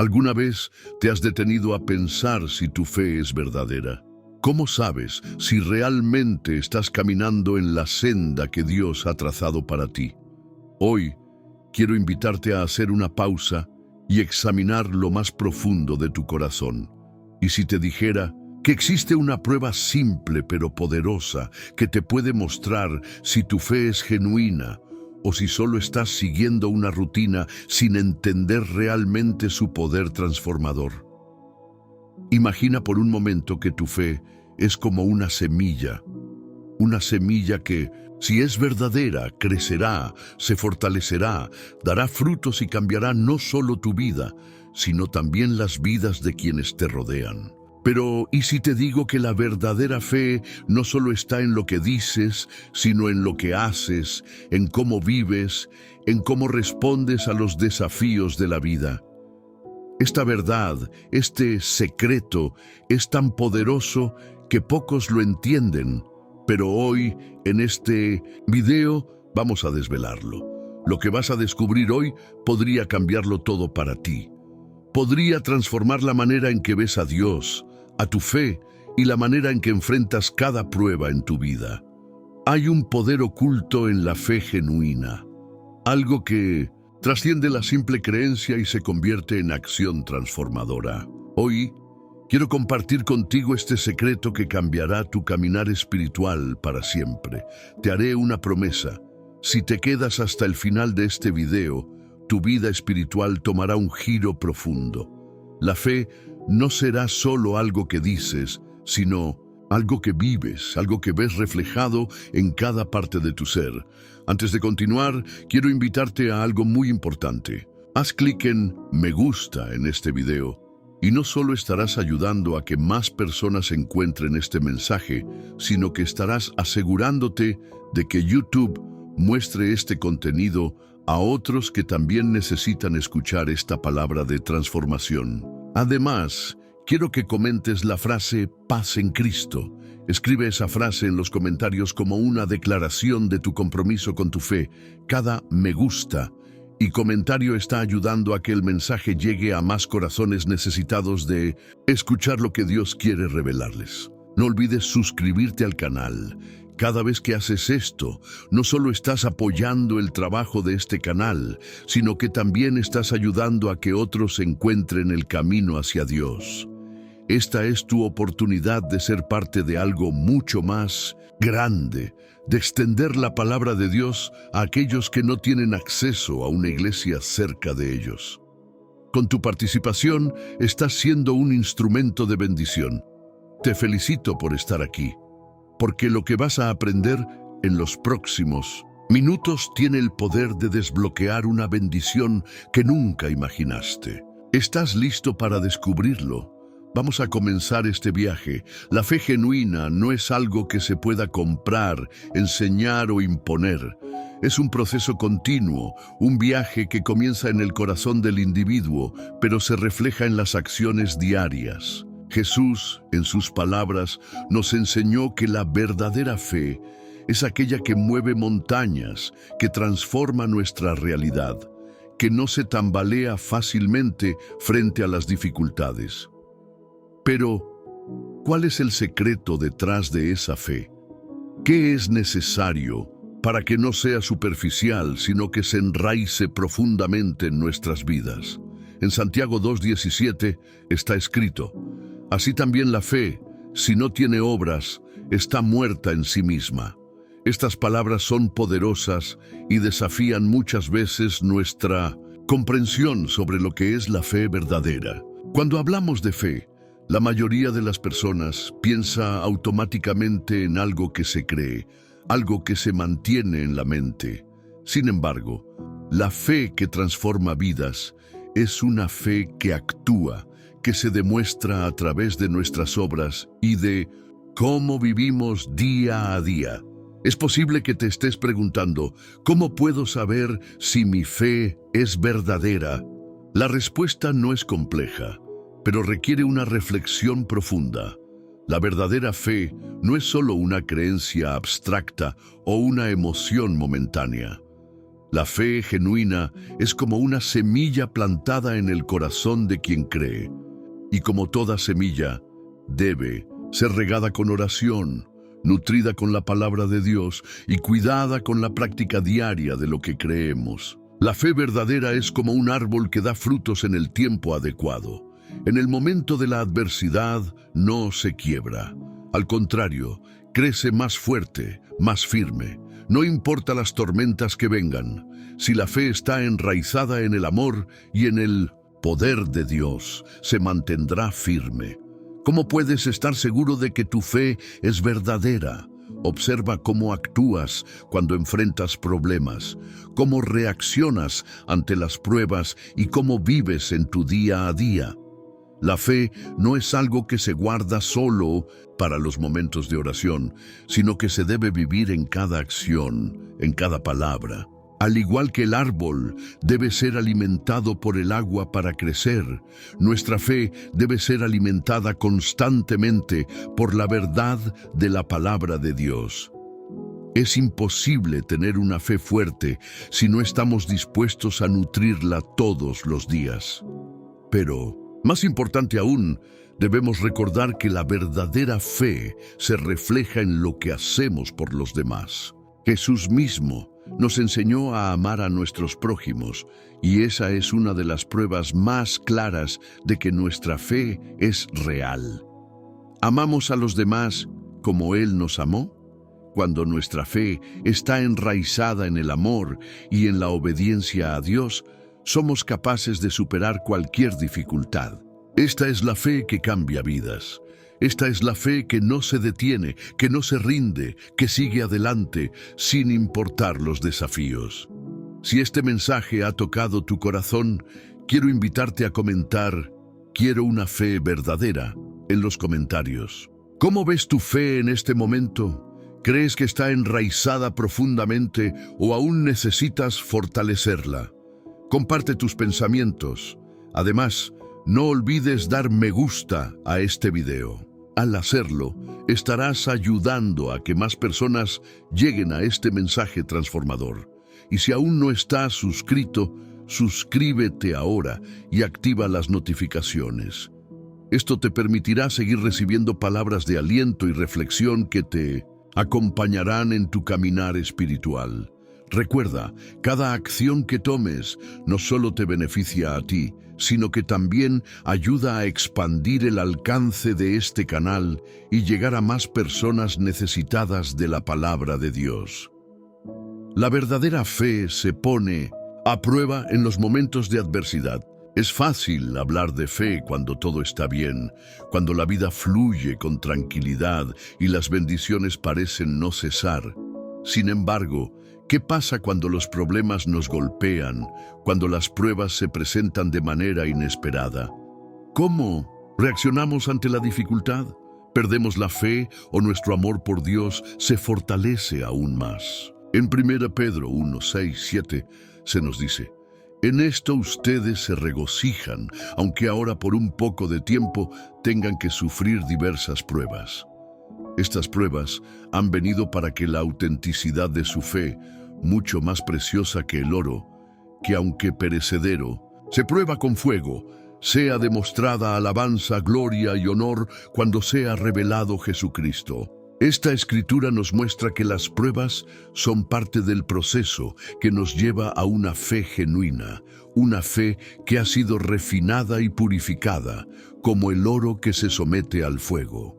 ¿Alguna vez te has detenido a pensar si tu fe es verdadera? ¿Cómo sabes si realmente estás caminando en la senda que Dios ha trazado para ti? Hoy quiero invitarte a hacer una pausa y examinar lo más profundo de tu corazón. Y si te dijera que existe una prueba simple pero poderosa que te puede mostrar si tu fe es genuina o si solo estás siguiendo una rutina sin entender realmente su poder transformador. Imagina por un momento que tu fe es como una semilla que, si es verdadera, crecerá, se fortalecerá, dará frutos y cambiará no solo tu vida, sino también las vidas de quienes te rodean. Pero, ¿y si te digo que la verdadera fe no solo está en lo que dices, sino en lo que haces, en cómo vives, en cómo respondes a los desafíos de la vida? Esta verdad, este secreto, es tan poderoso que pocos lo entienden, pero hoy, en este video, vamos a desvelarlo. Lo que vas a descubrir hoy podría cambiarlo todo para ti. Podría transformar la manera en que ves a Dios, a tu fe y la manera en que enfrentas cada prueba en tu vida. Hay un poder oculto en la fe genuina, algo que trasciende la simple creencia y se convierte en acción transformadora. Hoy quiero compartir contigo este secreto que cambiará tu caminar espiritual para siempre. Te haré una promesa. Si te quedas hasta el final de este video, tu vida espiritual tomará un giro profundo. La fe no será solo algo que dices, sino algo que vives, algo que ves reflejado en cada parte de tu ser. Antes de continuar, quiero invitarte a algo muy importante. Haz clic en me gusta en este video y no solo estarás ayudando a que más personas encuentren este mensaje, sino que estarás asegurándote de que YouTube muestre este contenido a otros que también necesitan escuchar esta palabra de transformación. Además, quiero que comentes la frase paz en Cristo. Escribe esa frase en los comentarios como una declaración de tu compromiso con tu fe. Cada me gusta y comentario está ayudando a que el mensaje llegue a más corazones necesitados de escuchar lo que Dios quiere revelarles. No olvides suscribirte al canal. Cada vez que haces esto, no solo estás apoyando el trabajo de este canal, sino que también estás ayudando a que otros encuentren el camino hacia Dios. Esta es tu oportunidad de ser parte de algo mucho más grande, de extender la palabra de Dios a aquellos que no tienen acceso a una iglesia cerca de ellos. Con tu participación, estás siendo un instrumento de bendición. Te felicito por estar aquí, porque lo que vas a aprender en los próximos minutos tiene el poder de desbloquear una bendición que nunca imaginaste. ¿Estás listo para descubrirlo? Vamos a comenzar este viaje. La fe genuina no es algo que se pueda comprar, enseñar o imponer. Es un proceso continuo, un viaje que comienza en el corazón del individuo, pero se refleja en las acciones diarias. Jesús, en sus palabras, nos enseñó que la verdadera fe es aquella que mueve montañas, que transforma nuestra realidad, que no se tambalea fácilmente frente a las dificultades. Pero, ¿cuál es el secreto detrás de esa fe? ¿Qué es necesario para que no sea superficial, sino que se enraice profundamente en nuestras vidas? En Santiago 2:17 está escrito: así también la fe, si no tiene obras, está muerta en sí misma. Estas palabras son poderosas y desafían muchas veces nuestra comprensión sobre lo que es la fe verdadera. Cuando hablamos de fe, la mayoría de las personas piensa automáticamente en algo que se cree, algo que se mantiene en la mente. Sin embargo, la fe que transforma vidas es una fe que actúa, que se demuestra a través de nuestras obras y de cómo vivimos día a día. Es posible que te estés preguntando, ¿cómo puedo saber si mi fe es verdadera? La respuesta no es compleja, pero requiere una reflexión profunda. La verdadera fe no es solo una creencia abstracta o una emoción momentánea. La fe genuina es como una semilla plantada en el corazón de quien cree, y como toda semilla, debe ser regada con oración, nutrida con la palabra de Dios y cuidada con la práctica diaria de lo que creemos. La fe verdadera es como un árbol que da frutos en el tiempo adecuado. En el momento de la adversidad no se quiebra. Al contrario, crece más fuerte, más firme. No importa las tormentas que vengan, si la fe está enraizada en el amor y en el poder de Dios, se mantendrá firme. ¿Cómo puedes estar seguro de que tu fe es verdadera? Observa cómo actúas cuando enfrentas problemas, cómo reaccionas ante las pruebas y cómo vives en tu día a día. La fe no es algo que se guarda solo para los momentos de oración, sino que se debe vivir en cada acción, en cada palabra. Al igual que el árbol debe ser alimentado por el agua para crecer, nuestra fe debe ser alimentada constantemente por la verdad de la palabra de Dios. Es imposible tener una fe fuerte si no estamos dispuestos a nutrirla todos los días. Pero, más importante aún, debemos recordar que la verdadera fe se refleja en lo que hacemos por los demás. Jesús mismo nos enseñó a amar a nuestros prójimos, y esa es una de las pruebas más claras de que nuestra fe es real. ¿Amamos a los demás como Él nos amó? Cuando nuestra fe está enraizada en el amor y en la obediencia a Dios, somos capaces de superar cualquier dificultad. Esta es la fe que cambia vidas. Esta es la fe que no se detiene, que no se rinde, que sigue adelante sin importar los desafíos. Si este mensaje ha tocado tu corazón, quiero invitarte a comentar «Quiero una fe verdadera» en los comentarios. ¿Cómo ves tu fe en este momento? ¿Crees que está enraizada profundamente o aún necesitas fortalecerla? Comparte tus pensamientos. Además, no olvides dar me gusta a este video. Al hacerlo, estarás ayudando a que más personas lleguen a este mensaje transformador. Y si aún no estás suscrito, suscríbete ahora y activa las notificaciones. Esto te permitirá seguir recibiendo palabras de aliento y reflexión que te acompañarán en tu caminar espiritual. Recuerda, cada acción que tomes no solo te beneficia a ti, sino que también ayuda a expandir el alcance de este canal y llegar a más personas necesitadas de la palabra de Dios. La verdadera fe se pone a prueba en los momentos de adversidad. Es fácil hablar de fe cuando todo está bien, cuando la vida fluye con tranquilidad y las bendiciones parecen no cesar. Sin embargo, ¿qué pasa cuando los problemas nos golpean, cuando las pruebas se presentan de manera inesperada? ¿Cómo reaccionamos ante la dificultad? ¿Perdemos la fe o nuestro amor por Dios se fortalece aún más? En 1 Pedro 1, 6, 7 se nos dice: en esto ustedes se regocijan, aunque ahora por un poco de tiempo tengan que sufrir diversas pruebas. Estas pruebas han venido para que la autenticidad de su fe, mucho más preciosa que el oro, que aunque perecedero, se prueba con fuego, sea demostrada alabanza, gloria y honor cuando sea revelado Jesucristo. Esta escritura nos muestra que las pruebas son parte del proceso que nos lleva a una fe genuina, una fe que ha sido refinada y purificada, como el oro que se somete al fuego.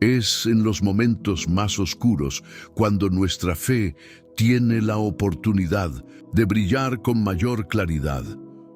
Es en los momentos más oscuros cuando nuestra fe tiene la oportunidad de brillar con mayor claridad.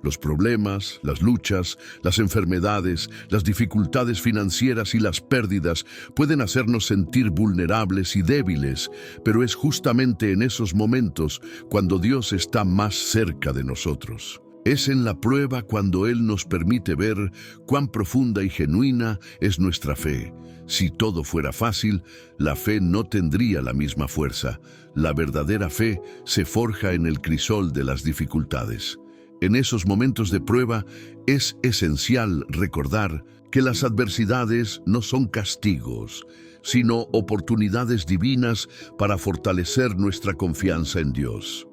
Los problemas, las luchas, las enfermedades, las dificultades financieras y las pérdidas pueden hacernos sentir vulnerables y débiles, pero es justamente en esos momentos cuando Dios está más cerca de nosotros. Es en la prueba cuando Él nos permite ver cuán profunda y genuina es nuestra fe. Si todo fuera fácil, la fe no tendría la misma fuerza. La verdadera fe se forja en el crisol de las dificultades. En esos momentos de prueba es esencial recordar que las adversidades no son castigos, sino oportunidades divinas para fortalecer nuestra confianza en Dios.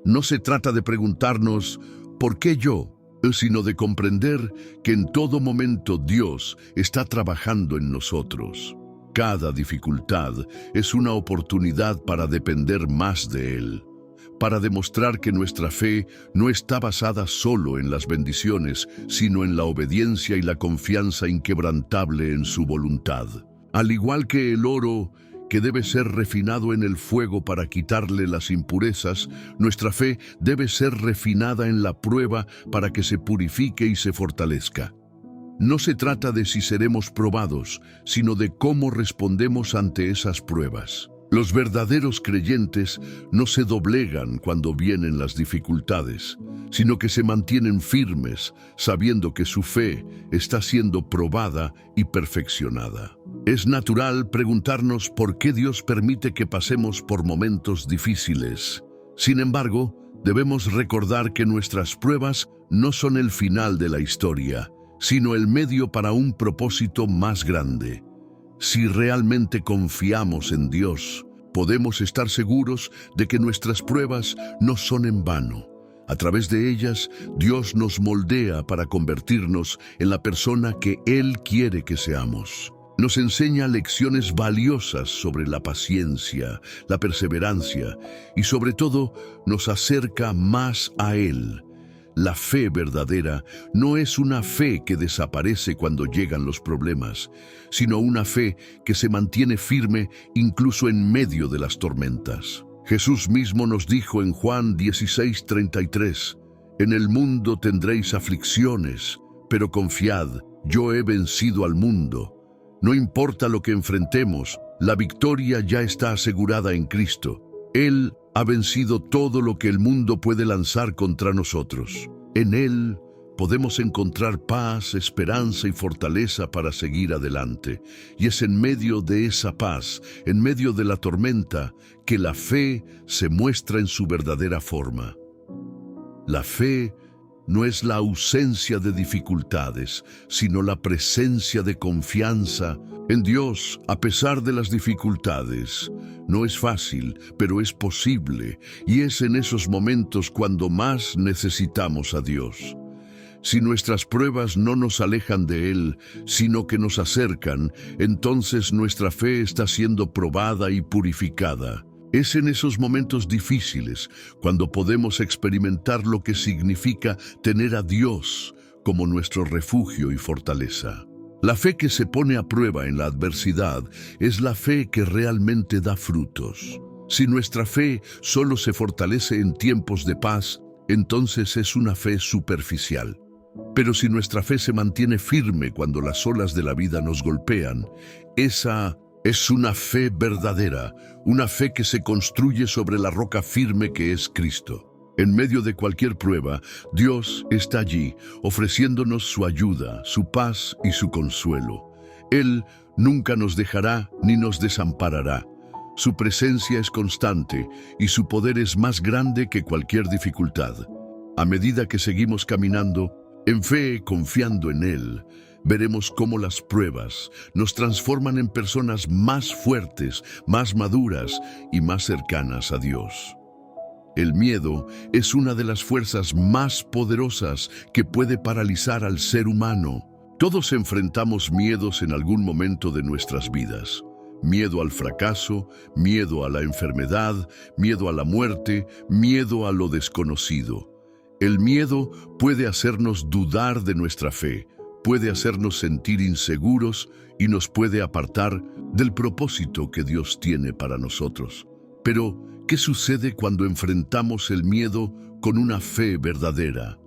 No se trata de preguntarnos ¿por qué yo?, sino de comprender que en todo momento Dios está trabajando en nosotros. Cada dificultad es una oportunidad para depender más de Él, para demostrar que nuestra fe no está basada solo en las bendiciones, sino en la obediencia y la confianza inquebrantable en su voluntad. Al igual que el oro, que debe ser refinado en el fuego para quitarle las impurezas, nuestra fe debe ser refinada en la prueba para que se purifique y se fortalezca. No se trata de si seremos probados, sino de cómo respondemos ante esas pruebas. Los verdaderos creyentes no se doblegan cuando vienen las dificultades, sino que se mantienen firmes, sabiendo que su fe está siendo probada y perfeccionada. Es natural preguntarnos por qué Dios permite que pasemos por momentos difíciles. Sin embargo, debemos recordar que nuestras pruebas no son el final de la historia, sino el medio para un propósito más grande. Si realmente confiamos en Dios, podemos estar seguros de que nuestras pruebas no son en vano. A través de ellas, Dios nos moldea para convertirnos en la persona que Él quiere que seamos. Nos enseña lecciones valiosas sobre la paciencia, la perseverancia y sobre todo nos acerca más a Él. La fe verdadera no es una fe que desaparece cuando llegan los problemas, sino una fe que se mantiene firme incluso en medio de las tormentas. Jesús mismo nos dijo en Juan 16:33, «En el mundo tendréis aflicciones, pero confiad, yo he vencido al mundo». No importa lo que enfrentemos, la victoria ya está asegurada en Cristo. Él ha vencido todo lo que el mundo puede lanzar contra nosotros. En Él podemos encontrar paz, esperanza y fortaleza para seguir adelante. Y es en medio de esa paz, en medio de la tormenta, que la fe se muestra en su verdadera forma. La fe no es la ausencia de dificultades, sino la presencia de confianza en Dios a pesar de las dificultades. No es fácil, pero es posible, y es en esos momentos cuando más necesitamos a Dios. Si nuestras pruebas no nos alejan de Él, sino que nos acercan, entonces nuestra fe está siendo probada y purificada. Es en esos momentos difíciles cuando podemos experimentar lo que significa tener a Dios como nuestro refugio y fortaleza. La fe que se pone a prueba en la adversidad es la fe que realmente da frutos. Si nuestra fe solo se fortalece en tiempos de paz, entonces es una fe superficial. Pero si nuestra fe se mantiene firme cuando las olas de la vida nos golpean, esa es una fe verdadera, una fe que se construye sobre la roca firme que es Cristo. En medio de cualquier prueba, Dios está allí, ofreciéndonos su ayuda, su paz y su consuelo. Él nunca nos dejará ni nos desamparará. Su presencia es constante y su poder es más grande que cualquier dificultad. A medida que seguimos caminando, en fe, confiando en Él, veremos cómo las pruebas nos transforman en personas más fuertes, más maduras y más cercanas a Dios. El miedo es una de las fuerzas más poderosas que puede paralizar al ser humano. Todos enfrentamos miedos en algún momento de nuestras vidas. Miedo al fracaso, miedo a la enfermedad, miedo a la muerte, miedo a lo desconocido. El miedo puede hacernos dudar de nuestra fe, puede hacernos sentir inseguros y nos puede apartar del propósito que Dios tiene para nosotros. Pero, ¿qué sucede cuando enfrentamos el miedo con una fe verdadera?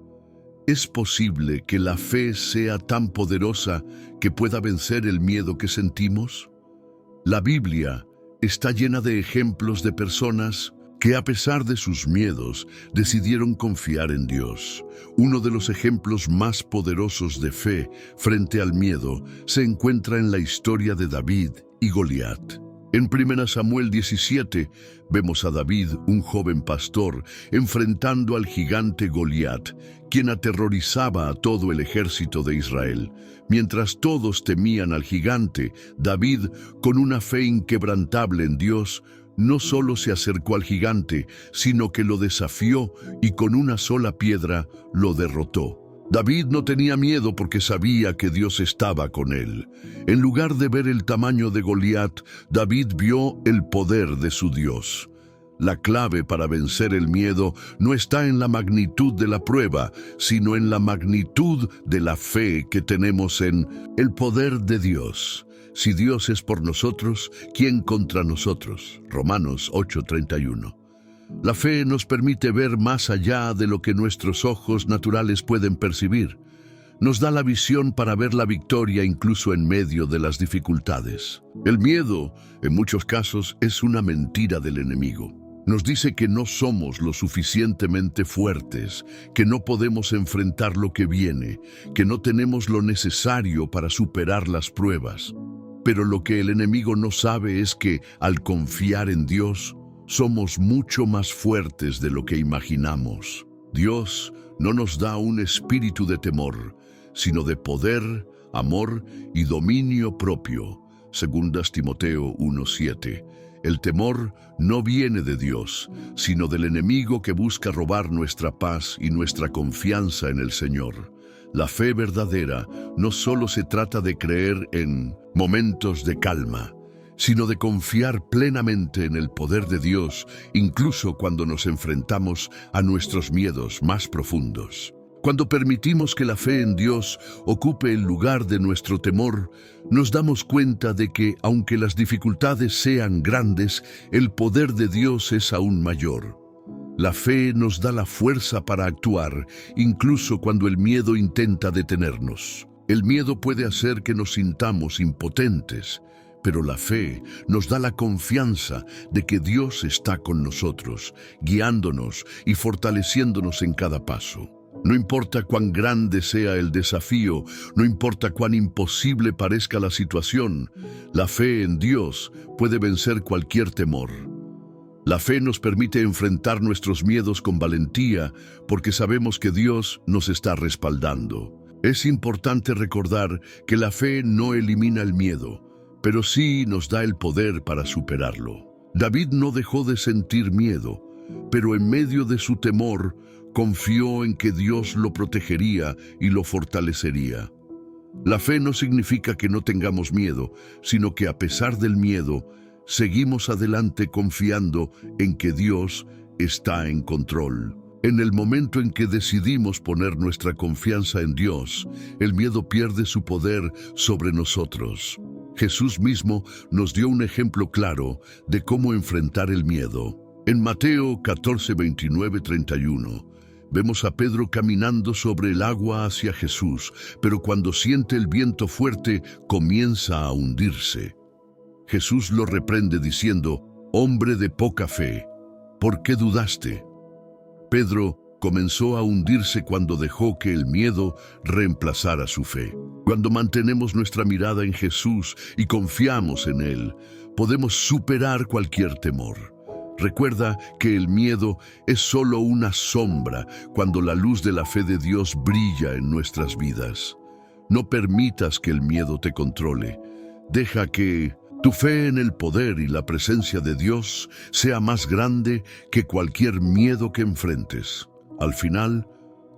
¿Es posible que la fe sea tan poderosa que pueda vencer el miedo que sentimos? La Biblia está llena de ejemplos de personas que a pesar de sus miedos decidieron confiar en Dios. Uno de los ejemplos más poderosos de fe frente al miedo se encuentra en la historia de David y Goliat. En 1 Samuel 17 vemos a David, un joven pastor, enfrentando al gigante Goliat, quien aterrorizaba a todo el ejército de Israel. Mientras todos temían al gigante, David, con una fe inquebrantable en Dios, no solo se acercó al gigante, sino que lo desafió y con una sola piedra lo derrotó. David no tenía miedo porque sabía que Dios estaba con él. En lugar de ver el tamaño de Goliat, David vio el poder de su Dios. La clave para vencer el miedo no está en la magnitud de la prueba, sino en la magnitud de la fe que tenemos en el poder de Dios. Si Dios es por nosotros, ¿quién contra nosotros? Romanos 8:31. La fe nos permite ver más allá de lo que nuestros ojos naturales pueden percibir. Nos da la visión para ver la victoria incluso en medio de las dificultades. El miedo, en muchos casos, es una mentira del enemigo. Nos dice que no somos lo suficientemente fuertes, que no podemos enfrentar lo que viene, que no tenemos lo necesario para superar las pruebas. Pero lo que el enemigo no sabe es que, al confiar en Dios, somos mucho más fuertes de lo que imaginamos. Dios no nos da un espíritu de temor, sino de poder, amor y dominio propio. 2 Timoteo 1:7. El temor no viene de Dios, sino del enemigo que busca robar nuestra paz y nuestra confianza en el Señor. La fe verdadera no solo se trata de creer en momentos de calma, sino de confiar plenamente en el poder de Dios, incluso cuando nos enfrentamos a nuestros miedos más profundos. Cuando permitimos que la fe en Dios ocupe el lugar de nuestro temor, nos damos cuenta de que, aunque las dificultades sean grandes, el poder de Dios es aún mayor. La fe nos da la fuerza para actuar, incluso cuando el miedo intenta detenernos. El miedo puede hacer que nos sintamos impotentes, pero la fe nos da la confianza de que Dios está con nosotros, guiándonos y fortaleciéndonos en cada paso. No importa cuán grande sea el desafío, no importa cuán imposible parezca la situación, la fe en Dios puede vencer cualquier temor. La fe nos permite enfrentar nuestros miedos con valentía porque sabemos que Dios nos está respaldando. Es importante recordar que la fe no elimina el miedo, pero sí nos da el poder para superarlo. David no dejó de sentir miedo, pero en medio de su temor confió en que Dios lo protegería y lo fortalecería. La fe no significa que no tengamos miedo, sino que a pesar del miedo, seguimos adelante confiando en que Dios está en control. En el momento en que decidimos poner nuestra confianza en Dios, el miedo pierde su poder sobre nosotros. Jesús mismo nos dio un ejemplo claro de cómo enfrentar el miedo. En Mateo 14:29-31, vemos a Pedro caminando sobre el agua hacia Jesús, pero cuando siente el viento fuerte, comienza a hundirse. Jesús lo reprende diciendo: «Hombre de poca fe, ¿por qué dudaste?». Pedro comenzó a hundirse cuando dejó que el miedo reemplazara su fe. Cuando mantenemos nuestra mirada en Jesús y confiamos en Él, podemos superar cualquier temor. Recuerda que el miedo es solo una sombra cuando la luz de la fe de Dios brilla en nuestras vidas. No permitas que el miedo te controle. Deja que tu fe en el poder y la presencia de Dios sea más grande que cualquier miedo que enfrentes. Al final,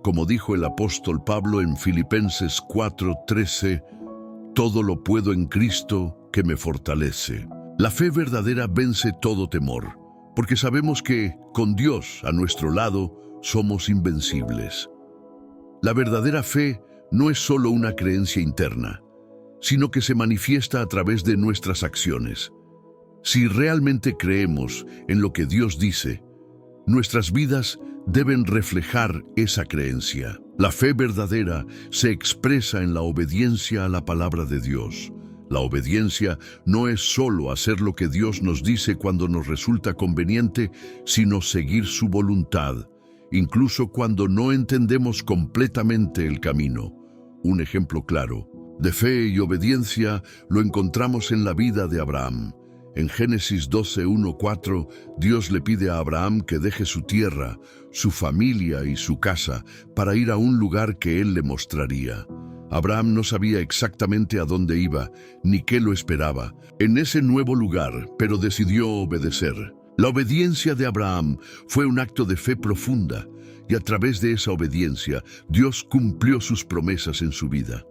como dijo el apóstol Pablo en Filipenses 4:13, todo lo puedo en Cristo que me fortalece. La fe verdadera vence todo temor, porque sabemos que, con Dios a nuestro lado, somos invencibles. La verdadera fe no es solo una creencia interna, sino que se manifiesta a través de nuestras acciones. Si realmente creemos en lo que Dios dice, nuestras vidas deben reflejar esa creencia. La fe verdadera se expresa en la obediencia a la palabra de Dios. La obediencia no es solo hacer lo que Dios nos dice cuando nos resulta conveniente, sino seguir su voluntad, incluso cuando no entendemos completamente el camino. Un ejemplo claro de fe y obediencia lo encontramos en la vida de Abraham. En Génesis 12:1-4, Dios le pide a Abraham que deje su tierra, su familia y su casa para ir a un lugar que él le mostraría. Abraham no sabía exactamente a dónde iba, ni qué lo esperaba en ese nuevo lugar, pero decidió obedecer. La obediencia de Abraham fue un acto de fe profunda, y a través de esa obediencia, Dios cumplió sus promesas en su vida.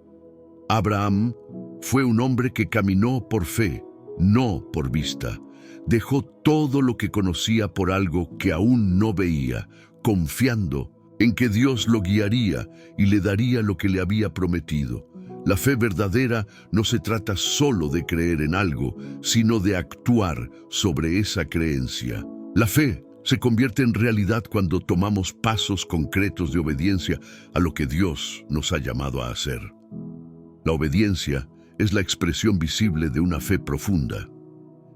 Abraham fue un hombre que caminó por fe, no por vista. Dejó todo lo que conocía por algo que aún no veía, confiando en que Dios lo guiaría y le daría lo que le había prometido. La fe verdadera no se trata solo de creer en algo, sino de actuar sobre esa creencia. La fe se convierte en realidad cuando tomamos pasos concretos de obediencia a lo que Dios nos ha llamado a hacer. La obediencia es la expresión visible de una fe profunda.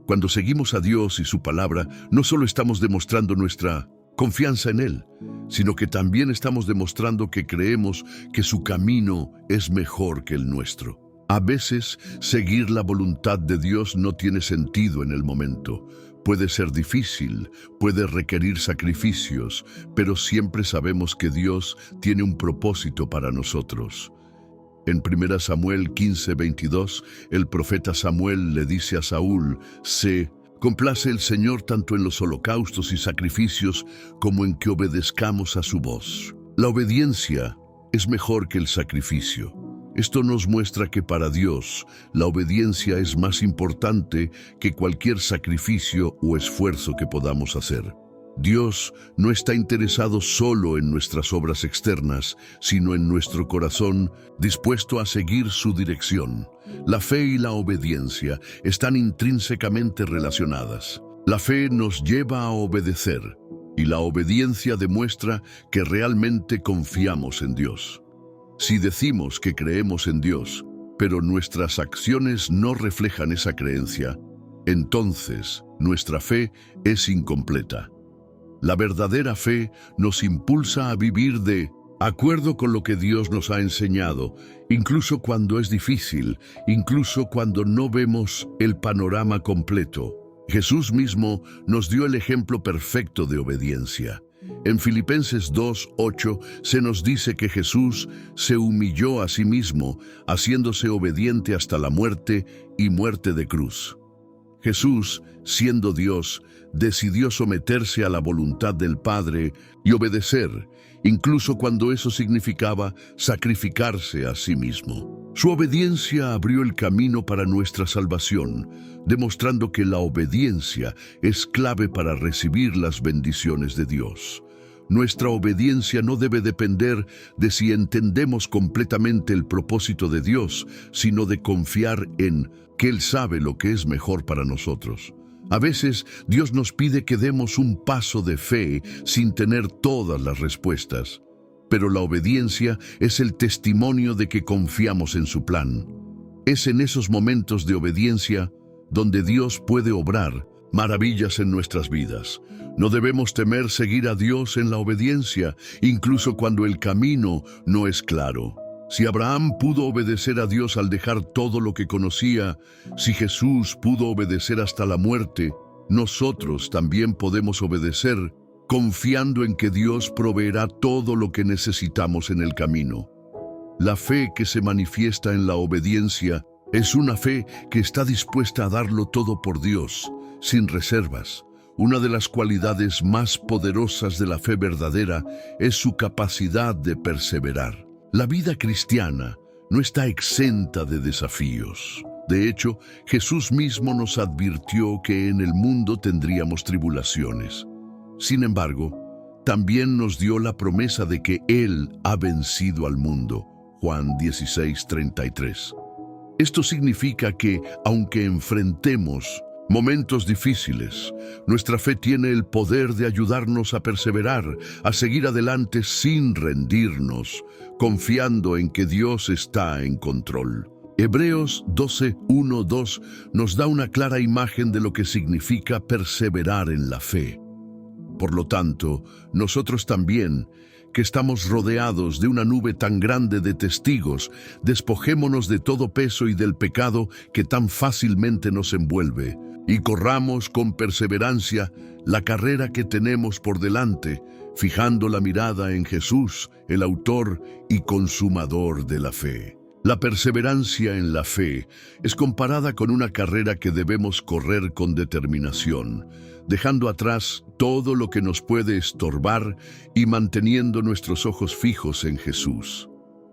Cuando seguimos a Dios y su palabra, no solo estamos demostrando nuestra confianza en Él, sino que también estamos demostrando que creemos que su camino es mejor que el nuestro. A veces, seguir la voluntad de Dios no tiene sentido en el momento. Puede ser difícil, puede requerir sacrificios, pero siempre sabemos que Dios tiene un propósito para nosotros. En 1 Samuel 15:22, el profeta Samuel le dice a Saúl: «Se complace el Señor tanto en los holocaustos y sacrificios como en que obedezcamos a su voz». La obediencia es mejor que el sacrificio. Esto nos muestra que para Dios, la obediencia es más importante que cualquier sacrificio o esfuerzo que podamos hacer. Dios no está interesado solo en nuestras obras externas, sino en nuestro corazón dispuesto a seguir su dirección. La fe y la obediencia están intrínsecamente relacionadas. La fe nos lleva a obedecer, y la obediencia demuestra que realmente confiamos en Dios. Si decimos que creemos en Dios, pero nuestras acciones no reflejan esa creencia, entonces nuestra fe es incompleta. La verdadera fe nos impulsa a vivir de acuerdo con lo que Dios nos ha enseñado, incluso cuando es difícil, incluso cuando no vemos el panorama completo. Jesús mismo nos dio el ejemplo perfecto de obediencia. En Filipenses 2:8 se nos dice que Jesús se humilló a sí mismo, haciéndose obediente hasta la muerte y muerte de cruz. Jesús, siendo Dios, decidió someterse a la voluntad del Padre y obedecer, incluso cuando eso significaba sacrificarse a sí mismo. Su obediencia abrió el camino para nuestra salvación, demostrando que la obediencia es clave para recibir las bendiciones de Dios. Nuestra obediencia no debe depender de si entendemos completamente el propósito de Dios, sino de confiar en que Él sabe lo que es mejor para nosotros. A veces, Dios nos pide que demos un paso de fe sin tener todas las respuestas, pero la obediencia es el testimonio de que confiamos en su plan. Es en esos momentos de obediencia donde Dios puede obrar maravillas en nuestras vidas. No debemos temer seguir a Dios en la obediencia, incluso cuando el camino no es claro. Si Abraham pudo obedecer a Dios al dejar todo lo que conocía, si Jesús pudo obedecer hasta la muerte, nosotros también podemos obedecer, confiando en que Dios proveerá todo lo que necesitamos en el camino. La fe que se manifiesta en la obediencia es una fe que está dispuesta a darlo todo por Dios, sin reservas. Una de las cualidades más poderosas de la fe verdadera es su capacidad de perseverar. La vida cristiana no está exenta de desafíos. De hecho, Jesús mismo nos advirtió que en el mundo tendríamos tribulaciones. Sin embargo, también nos dio la promesa de que Él ha vencido al mundo. Juan 16:33. Esto significa que, aunque enfrentemos momentos difíciles, nuestra fe tiene el poder de ayudarnos a perseverar, a seguir adelante sin rendirnos, confiando en que Dios está en control. Hebreos 12:1-2 nos da una clara imagen de lo que significa perseverar en la fe. Por lo tanto, nosotros también, que estamos rodeados de una nube tan grande de testigos, despojémonos de todo peso y del pecado que tan fácilmente nos envuelve, y corramos con perseverancia la carrera que tenemos por delante, fijando la mirada en Jesús, el autor y consumador de la fe. La perseverancia en la fe es comparada con una carrera que debemos correr con determinación, dejando atrás todo lo que nos puede estorbar y manteniendo nuestros ojos fijos en Jesús.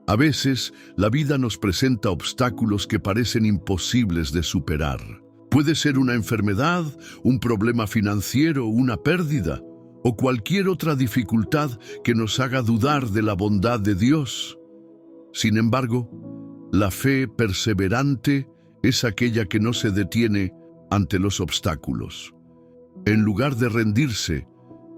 A veces, la vida nos presenta obstáculos que parecen imposibles de superar. Puede ser una enfermedad, un problema financiero, una pérdida, o cualquier otra dificultad que nos haga dudar de la bondad de Dios. Sin embargo, la fe perseverante es aquella que no se detiene ante los obstáculos. En lugar de rendirse,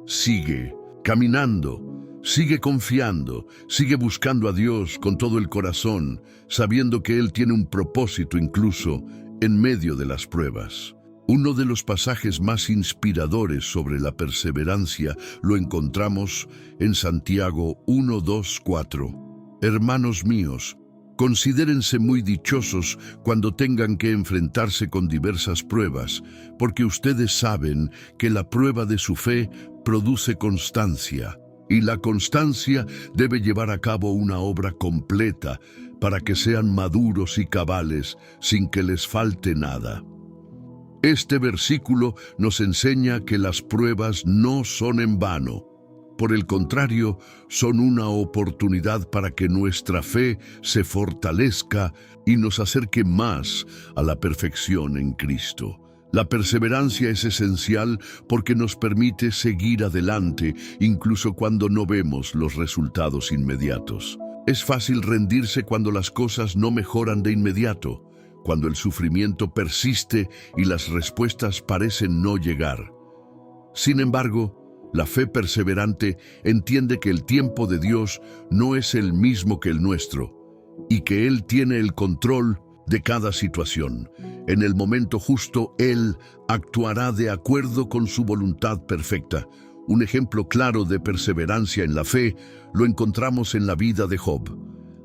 sigue caminando, sigue confiando, sigue buscando a Dios con todo el corazón, sabiendo que Él tiene un propósito incluso en medio de las pruebas. Uno de los pasajes más inspiradores sobre la perseverancia lo encontramos en Santiago 1, 2, 4. Hermanos míos, considérense muy dichosos cuando tengan que enfrentarse con diversas pruebas, porque ustedes saben que la prueba de su fe produce constancia, y la constancia debe llevar a cabo una obra completa para que sean maduros y cabales sin que les falte nada. Este versículo nos enseña que las pruebas no son en vano. Por el contrario, son una oportunidad para que nuestra fe se fortalezca y nos acerque más a la perfección en Cristo. La perseverancia es esencial porque nos permite seguir adelante, incluso cuando no vemos los resultados inmediatos. Es fácil rendirse cuando las cosas no mejoran de inmediato, cuando el sufrimiento persiste y las respuestas parecen no llegar. Sin embargo, la fe perseverante entiende que el tiempo de Dios no es el mismo que el nuestro y que Él tiene el control de cada situación. En el momento justo, Él actuará de acuerdo con su voluntad perfecta. Un ejemplo claro de perseverancia en la fe lo encontramos en la vida de Job.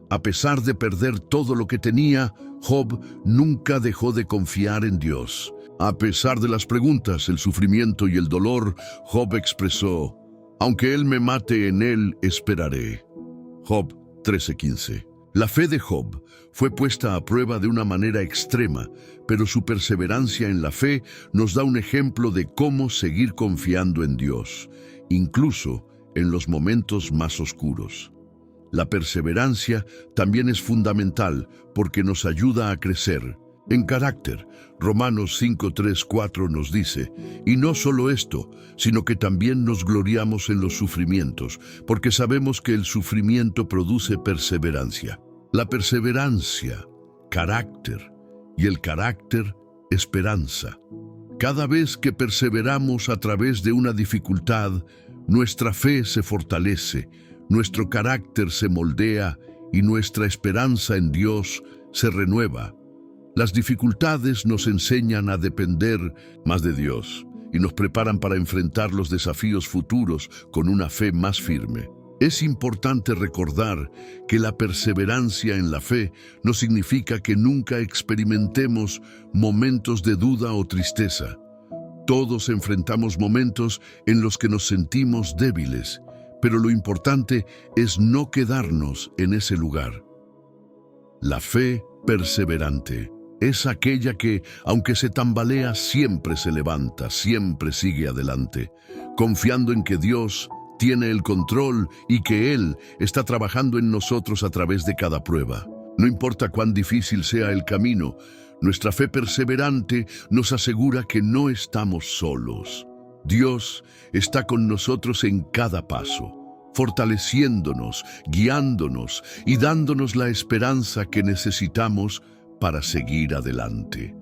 A pesar de perder todo lo que tenía, Job nunca dejó de confiar en Dios. A pesar de las preguntas, el sufrimiento y el dolor, Job expresó: aunque Él me mate, en Él esperaré. Job 13:15. La fe de Job fue puesta a prueba de una manera extrema, pero su perseverancia en la fe nos da un ejemplo de cómo seguir confiando en Dios, incluso en los momentos más oscuros. La perseverancia también es fundamental porque nos ayuda a crecer en carácter. Romanos 5, 3, 4 nos dice: y no solo esto, sino que también nos gloriamos en los sufrimientos, porque sabemos que el sufrimiento produce perseverancia. La perseverancia, carácter, y el carácter, esperanza. Cada vez que perseveramos a través de una dificultad, nuestra fe se fortalece, nuestro carácter se moldea y nuestra esperanza en Dios se renueva. Las dificultades nos enseñan a depender más de Dios y nos preparan para enfrentar los desafíos futuros con una fe más firme. Es importante recordar que la perseverancia en la fe no significa que nunca experimentemos momentos de duda o tristeza. Todos enfrentamos momentos en los que nos sentimos débiles, pero lo importante es no quedarnos en ese lugar. La fe perseverante es aquella que, aunque se tambalea, siempre se levanta, siempre sigue adelante, confiando en que Dios tiene el control y que Él está trabajando en nosotros a través de cada prueba. No importa cuán difícil sea el camino, nuestra fe perseverante nos asegura que no estamos solos. Dios está con nosotros en cada paso, fortaleciéndonos, guiándonos y dándonos la esperanza que necesitamos para seguir adelante.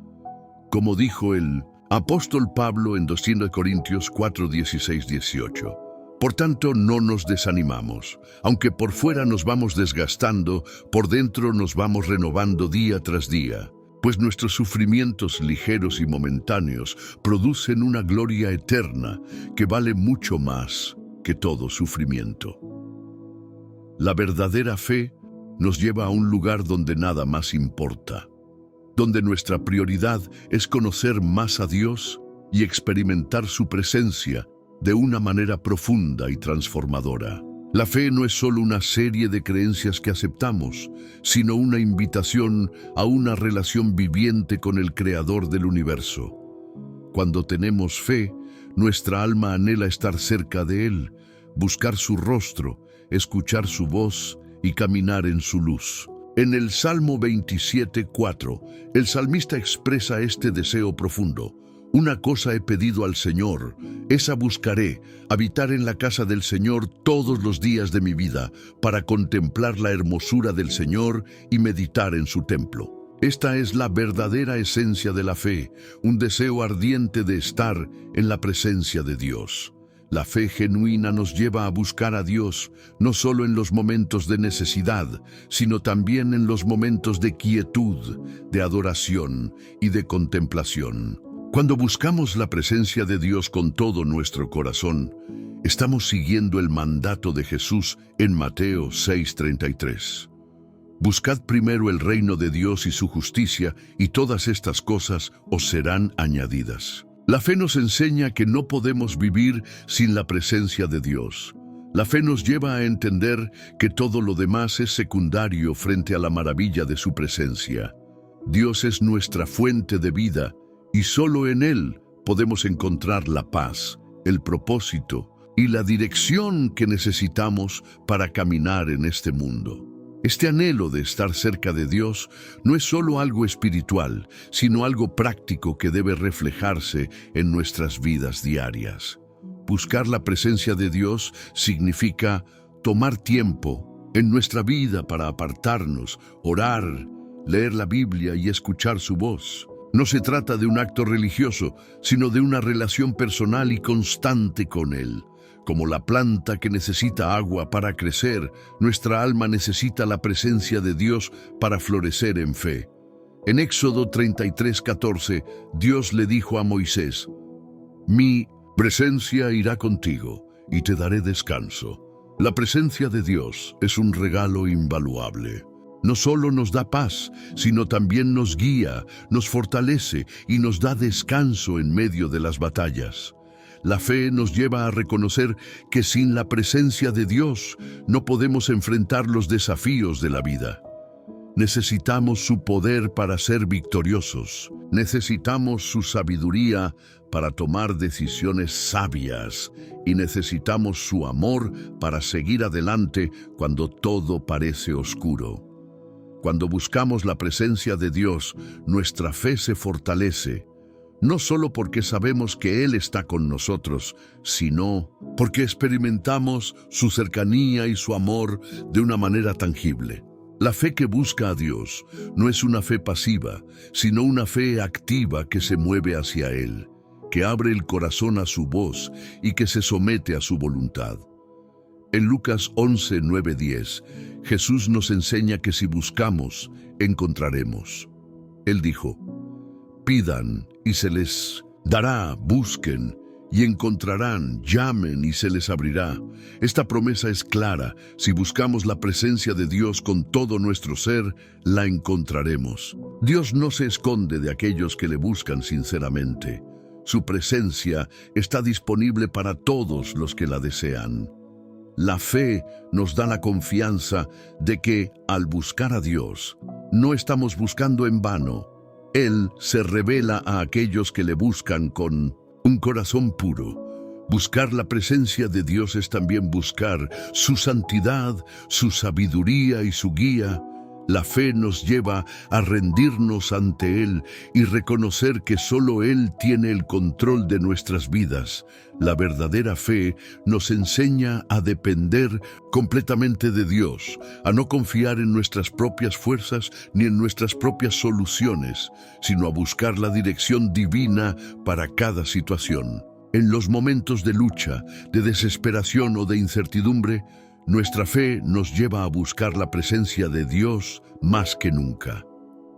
Como dijo el apóstol Pablo en 2 Corintios 4, 16, 18. Por tanto, no nos desanimamos. Aunque por fuera nos vamos desgastando, por dentro nos vamos renovando día tras día, pues nuestros sufrimientos ligeros y momentáneos producen una gloria eterna que vale mucho más que todo sufrimiento. La verdadera fe nos lleva a un lugar donde nada más importa, donde nuestra prioridad es conocer más a Dios y experimentar su presencia de una manera profunda y transformadora. La fe no es solo una serie de creencias que aceptamos, sino una invitación a una relación viviente con el Creador del universo. Cuando tenemos fe, nuestra alma anhela estar cerca de Él, buscar su rostro, escuchar su voz y caminar en su luz. En el Salmo 27:4, el salmista expresa este deseo profundo. Una cosa he pedido al Señor, esa buscaré, habitar en la casa del Señor todos los días de mi vida, para contemplar la hermosura del Señor y meditar en su templo. Esta es la verdadera esencia de la fe, un deseo ardiente de estar en la presencia de Dios. La fe genuina nos lleva a buscar a Dios, no solo en los momentos de necesidad, sino también en los momentos de quietud, de adoración y de contemplación. Cuando buscamos la presencia de Dios con todo nuestro corazón, estamos siguiendo el mandato de Jesús en Mateo 6:33. Buscad primero el reino de Dios y su justicia, y todas estas cosas os serán añadidas. La fe nos enseña que no podemos vivir sin la presencia de Dios. La fe nos lleva a entender que todo lo demás es secundario frente a la maravilla de su presencia. Dios es nuestra fuente de vida, y solo en Él podemos encontrar la paz, el propósito y la dirección que necesitamos para caminar en este mundo. Este anhelo de estar cerca de Dios no es solo algo espiritual, sino algo práctico que debe reflejarse en nuestras vidas diarias. Buscar la presencia de Dios significa tomar tiempo en nuestra vida para apartarnos, orar, leer la Biblia y escuchar su voz. No se trata de un acto religioso, sino de una relación personal y constante con Él. Como la planta que necesita agua para crecer, nuestra alma necesita la presencia de Dios para florecer en fe. En Éxodo 33:14, Dios le dijo a Moisés: «Mi presencia irá contigo y te daré descanso». La presencia de Dios es un regalo invaluable. No solo nos da paz, sino también nos guía, nos fortalece y nos da descanso en medio de las batallas. La fe nos lleva a reconocer que sin la presencia de Dios no podemos enfrentar los desafíos de la vida. Necesitamos su poder para ser victoriosos. Necesitamos su sabiduría para tomar decisiones sabias. Y necesitamos su amor para seguir adelante cuando todo parece oscuro. Cuando buscamos la presencia de Dios, nuestra fe se fortalece. No solo porque sabemos que Él está con nosotros, sino porque experimentamos su cercanía y su amor de una manera tangible. La fe que busca a Dios no es una fe pasiva, sino una fe activa que se mueve hacia Él, que abre el corazón a su voz y que se somete a su voluntad. En Lucas 11:9-10, Jesús nos enseña que si buscamos, encontraremos. Él dijo: «Pidan y se les dará, busquen y encontrarán, llamen y se les abrirá». Esta promesa es clara. Si buscamos la presencia de Dios con todo nuestro ser, la encontraremos. Dios no se esconde de aquellos que le buscan sinceramente. Su presencia está disponible para todos los que la desean. La fe nos da la confianza de que, al buscar a Dios, no estamos buscando en vano. Él se revela a aquellos que le buscan con un corazón puro. Buscar la presencia de Dios es también buscar su santidad, su sabiduría y su guía. La fe nos lleva a rendirnos ante Él y reconocer que solo Él tiene el control de nuestras vidas. La verdadera fe nos enseña a depender completamente de Dios, a no confiar en nuestras propias fuerzas ni en nuestras propias soluciones, sino a buscar la dirección divina para cada situación. En los momentos de lucha, de desesperación o de incertidumbre, nuestra fe nos lleva a buscar la presencia de Dios más que nunca.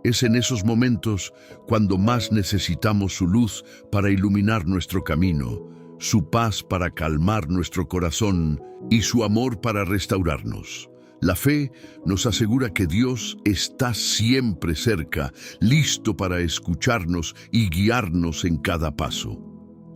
Es en esos momentos cuando más necesitamos su luz para iluminar nuestro camino, su paz para calmar nuestro corazón y su amor para restaurarnos. La fe nos asegura que Dios está siempre cerca, listo para escucharnos y guiarnos en cada paso.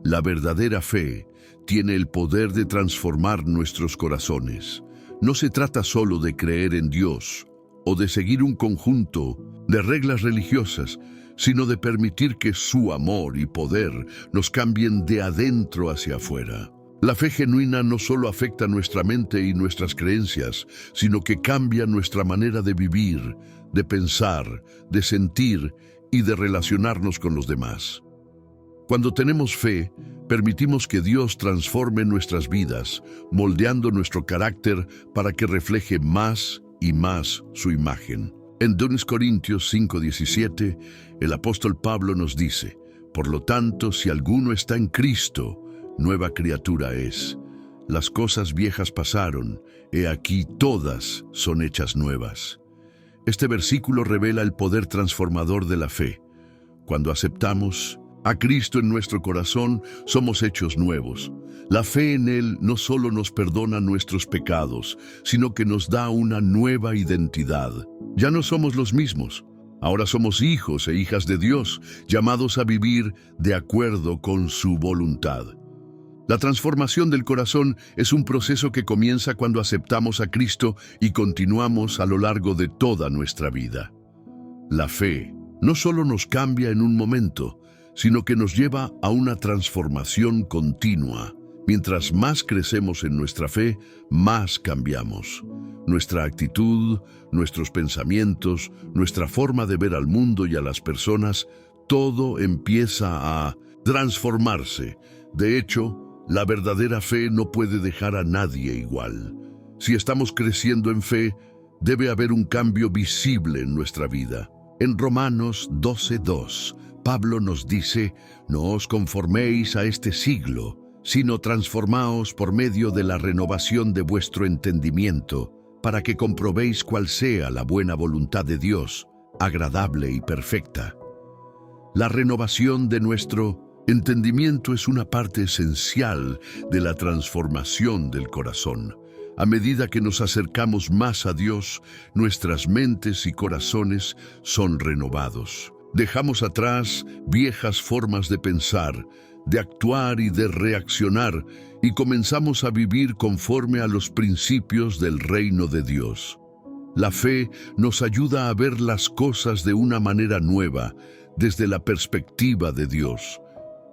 La verdadera fe tiene el poder de transformar nuestros corazones. no se trata solo de creer en Dios o de seguir un conjunto de reglas religiosas, sino de permitir que su amor y poder nos cambien de adentro hacia afuera. La fe genuina no solo afecta nuestra mente y nuestras creencias, sino que cambia nuestra manera de vivir, de pensar, de sentir y de relacionarnos con los demás. Cuando tenemos fe, permitimos que Dios transforme nuestras vidas, moldeando nuestro carácter para que refleje más y más su imagen. En 2 Corintios 5:17, el apóstol Pablo nos dice: «Por lo tanto, si alguno está en Cristo, nueva criatura es. Las cosas viejas pasaron, he aquí todas son hechas nuevas». Este versículo revela el poder transformador de la fe. Cuando aceptamos a Cristo en nuestro corazón, somos hechos nuevos. La fe en Él no solo nos perdona nuestros pecados, sino que nos da una nueva identidad. Ya no somos los mismos. Ahora somos hijos e hijas de Dios, llamados a vivir de acuerdo con su voluntad. La transformación del corazón es un proceso que comienza cuando aceptamos a Cristo y continuamos a lo largo de toda nuestra vida. La fe no solo nos cambia en un momento, sino que nos lleva a una transformación continua. Mientras más crecemos en nuestra fe, más cambiamos. Nuestra actitud, nuestros pensamientos, nuestra forma de ver al mundo y a las personas, todo empieza a transformarse. De hecho, la verdadera fe no puede dejar a nadie igual. Si estamos creciendo en fe, debe haber un cambio visible en nuestra vida. En Romanos 12:2, Pablo nos dice: «No os conforméis a este siglo, sino transformaos por medio de la renovación de vuestro entendimiento, para que comprobéis cuál sea la buena voluntad de Dios, agradable y perfecta». La renovación de nuestro entendimiento es una parte esencial de la transformación del corazón. A medida que nos acercamos más a Dios, nuestras mentes y corazones son renovados. Dejamos atrás viejas formas de pensar, de actuar y de reaccionar, y comenzamos a vivir conforme a los principios del reino de Dios. La fe nos ayuda a ver las cosas de una manera nueva, desde la perspectiva de Dios,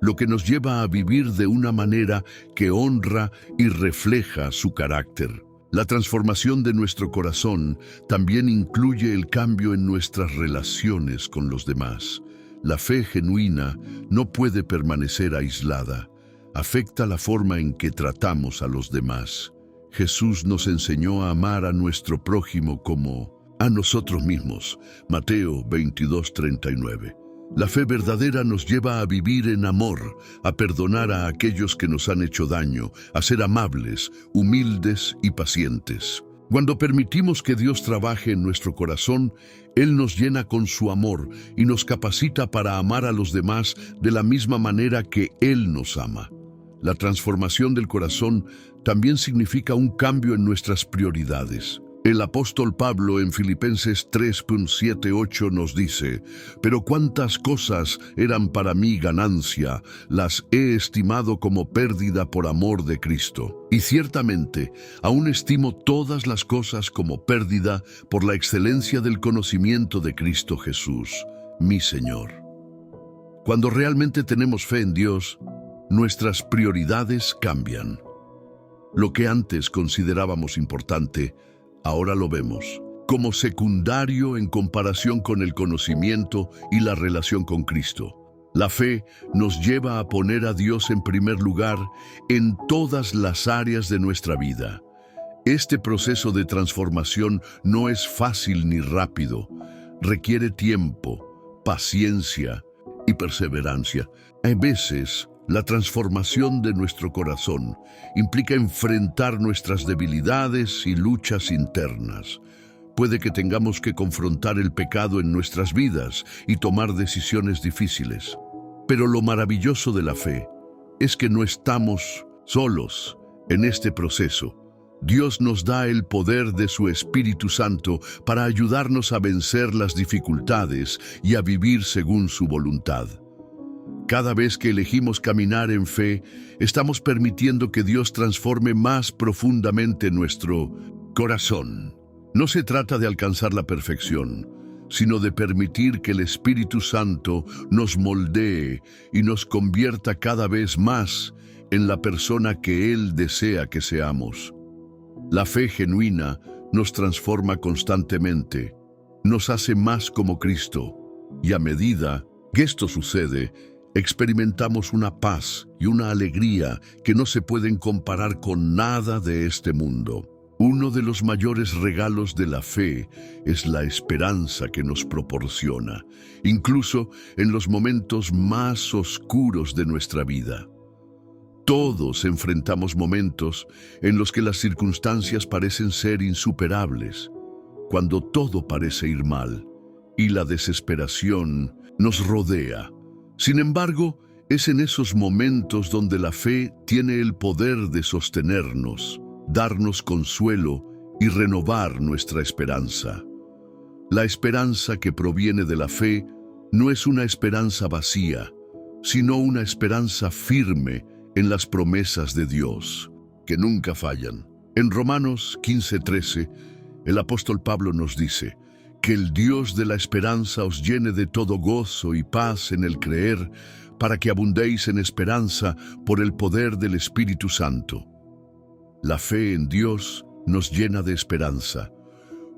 lo que nos lleva a vivir de una manera que honra y refleja su carácter. La transformación de nuestro corazón también incluye el cambio en nuestras relaciones con los demás. La fe genuina no puede permanecer aislada. Afecta la forma en que tratamos a los demás. Jesús nos enseñó a amar a nuestro prójimo como a nosotros mismos. Mateo 22:39. La fe verdadera nos lleva a vivir en amor, a perdonar a aquellos que nos han hecho daño, a ser amables, humildes y pacientes. Cuando permitimos que Dios trabaje en nuestro corazón, Él nos llena con su amor y nos capacita para amar a los demás de la misma manera que Él nos ama. La transformación del corazón también significa un cambio en nuestras prioridades. El apóstol Pablo en Filipenses 3:7-8 nos dice: «Pero cuántas cosas eran para mí ganancia, las he estimado como pérdida por amor de Cristo. Y ciertamente, aún estimo todas las cosas como pérdida por la excelencia del conocimiento de Cristo Jesús, mi Señor». Cuando realmente tenemos fe en Dios, nuestras prioridades cambian. Lo que antes considerábamos importante, ahora lo vemos como secundario en comparación con el conocimiento y la relación con Cristo. La fe nos lleva a poner a Dios en primer lugar en todas las áreas de nuestra vida. Este proceso de transformación no es fácil ni rápido. Requiere tiempo, paciencia y perseverancia. A veces, la transformación de nuestro corazón implica enfrentar nuestras debilidades y luchas internas. Puede que tengamos que confrontar el pecado en nuestras vidas y tomar decisiones difíciles. Pero lo maravilloso de la fe es que no estamos solos en este proceso. Dios nos da el poder de su Espíritu Santo para ayudarnos a vencer las dificultades y a vivir según su voluntad. Cada vez que elegimos caminar en fe, estamos permitiendo que Dios transforme más profundamente nuestro Corazón. No se trata de alcanzar la perfección, sino de permitir que el Espíritu Santo nos moldee y nos convierta cada vez más en la persona que Él desea que seamos. La fe genuina nos transforma constantemente, nos hace más como Cristo, y a medida que esto sucede, experimentamos una paz y una alegría que no se pueden comparar con nada de este mundo. Uno de los mayores regalos de la fe es la esperanza que nos proporciona, incluso en los momentos más oscuros de nuestra vida. Todos enfrentamos momentos en los que las circunstancias parecen ser insuperables, cuando todo parece ir mal y la desesperación nos rodea. Sin embargo, es en esos momentos donde la fe tiene el poder de sostenernos, darnos consuelo y renovar nuestra esperanza. La esperanza que proviene de la fe no es una esperanza vacía, sino una esperanza firme en las promesas de Dios, que nunca fallan. En Romanos 15:13, el apóstol Pablo nos dice: que el Dios de la esperanza os llene de todo gozo y paz en el creer, para que abundéis en esperanza por el poder del Espíritu Santo. La fe en Dios nos llena de esperanza,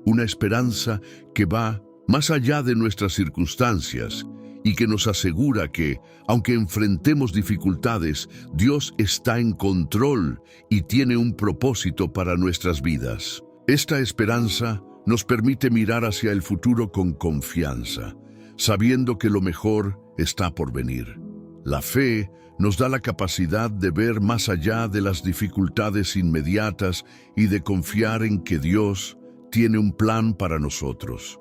una esperanza que va más allá de nuestras circunstancias y que nos asegura que, aunque enfrentemos dificultades, Dios está en control y tiene un propósito para nuestras vidas. Esta esperanza nos permite mirar hacia el futuro con confianza, sabiendo que lo mejor está por venir. La fe nos da la capacidad de ver más allá de las dificultades inmediatas y de confiar en que Dios tiene un plan para nosotros.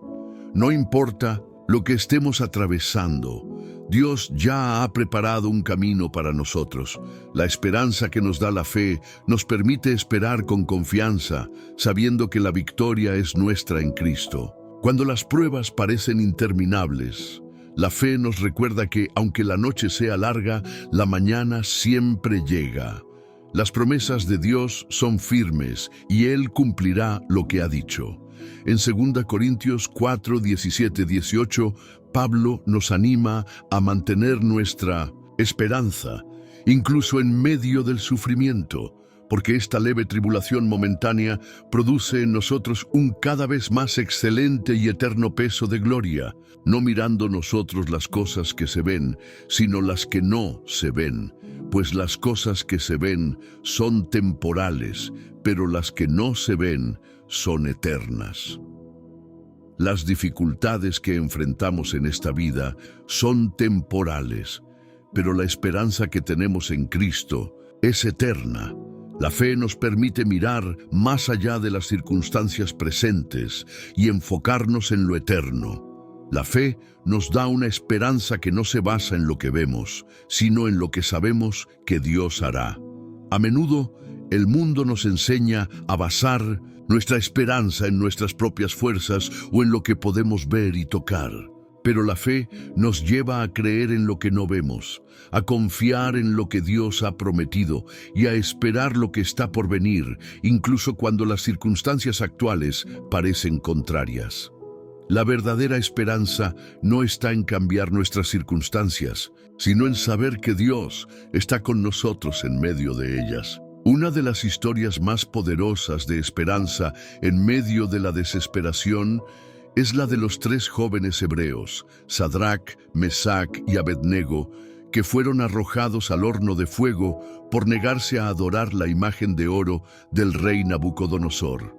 No importa lo que estemos atravesando, Dios ya ha preparado un camino para nosotros. La esperanza que nos da la fe nos permite esperar con confianza, sabiendo que la victoria es nuestra en Cristo. Cuando las pruebas parecen interminables, la fe nos recuerda que, aunque la noche sea larga, la mañana siempre llega. Las promesas de Dios son firmes y Él cumplirá lo que ha dicho. En 2 Corintios 4, 17, 18, Pablo nos anima a mantener nuestra esperanza, incluso en medio del sufrimiento, porque esta leve tribulación momentánea produce en nosotros un cada vez más excelente y eterno peso de gloria, no mirando nosotros las cosas que se ven, sino las que no se ven, pues las cosas que se ven son temporales, pero las que no se ven son eternas. Las dificultades que enfrentamos en esta vida son temporales, pero la esperanza que tenemos en Cristo es eterna. La fe nos permite mirar más allá de las circunstancias presentes y enfocarnos en lo eterno. La fe nos da una esperanza que no se basa en lo que vemos, sino en lo que sabemos que Dios hará. A menudo, el mundo nos enseña a basar nuestra esperanza en nuestras propias fuerzas o en lo que podemos ver y tocar. Pero la fe nos lleva a creer en lo que no vemos, a confiar en lo que Dios ha prometido y a esperar lo que está por venir, incluso cuando las circunstancias actuales parecen contrarias. La verdadera esperanza no está en cambiar nuestras circunstancias, sino en saber que Dios está con nosotros en medio de ellas. Una de las historias más poderosas de esperanza en medio de la desesperación es la de los 3 jóvenes hebreos, Sadrac, Mesac y Abednego, que fueron arrojados al horno de fuego por negarse a adorar la imagen de oro del rey Nabucodonosor.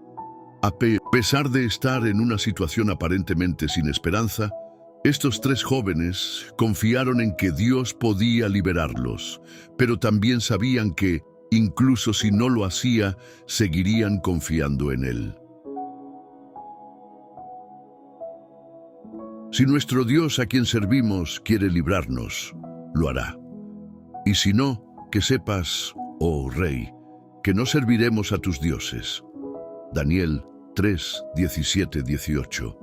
A pesar de estar en una situación aparentemente sin esperanza, estos 3 jóvenes confiaron en que Dios podía liberarlos, pero también sabían que, incluso si no lo hacía, seguirían confiando en Él. Si nuestro Dios a quien servimos quiere librarnos, lo hará. Y si no, que sepas, oh Rey, que no serviremos a tus dioses. Daniel 3, 17, 18.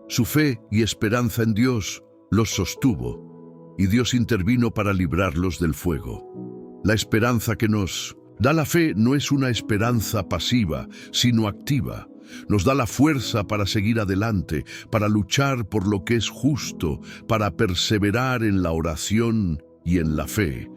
Su fe y esperanza en Dios los sostuvo, y Dios intervino para librarlos del fuego. La esperanza que nos La fe no es una esperanza pasiva, sino activa. Nos da la fuerza para seguir adelante, para luchar por lo que es justo, para perseverar en la oración y en la fe.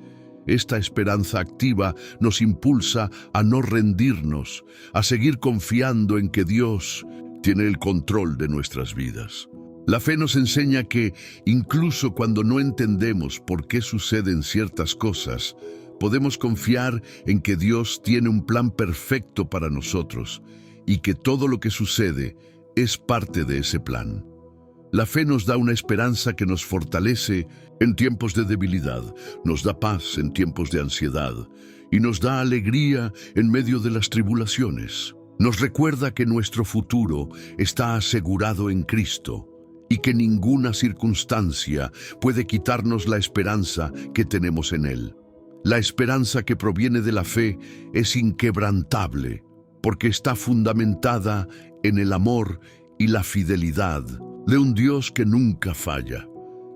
Esta esperanza activa nos impulsa a no rendirnos, a seguir confiando en que Dios tiene el control de nuestras vidas. La fe nos enseña que, incluso cuando no entendemos por qué suceden ciertas cosas, podemos confiar en que Dios tiene un plan perfecto para nosotros y que todo lo que sucede es parte de ese plan. La fe nos da una esperanza que nos fortalece en tiempos de debilidad, nos da paz en tiempos de ansiedad y nos da alegría en medio de las tribulaciones. Nos recuerda que nuestro futuro está asegurado en Cristo y que ninguna circunstancia puede quitarnos la esperanza que tenemos en Él. La esperanza que proviene de la fe es inquebrantable porque está fundamentada en el amor y la fidelidad de un Dios que nunca falla.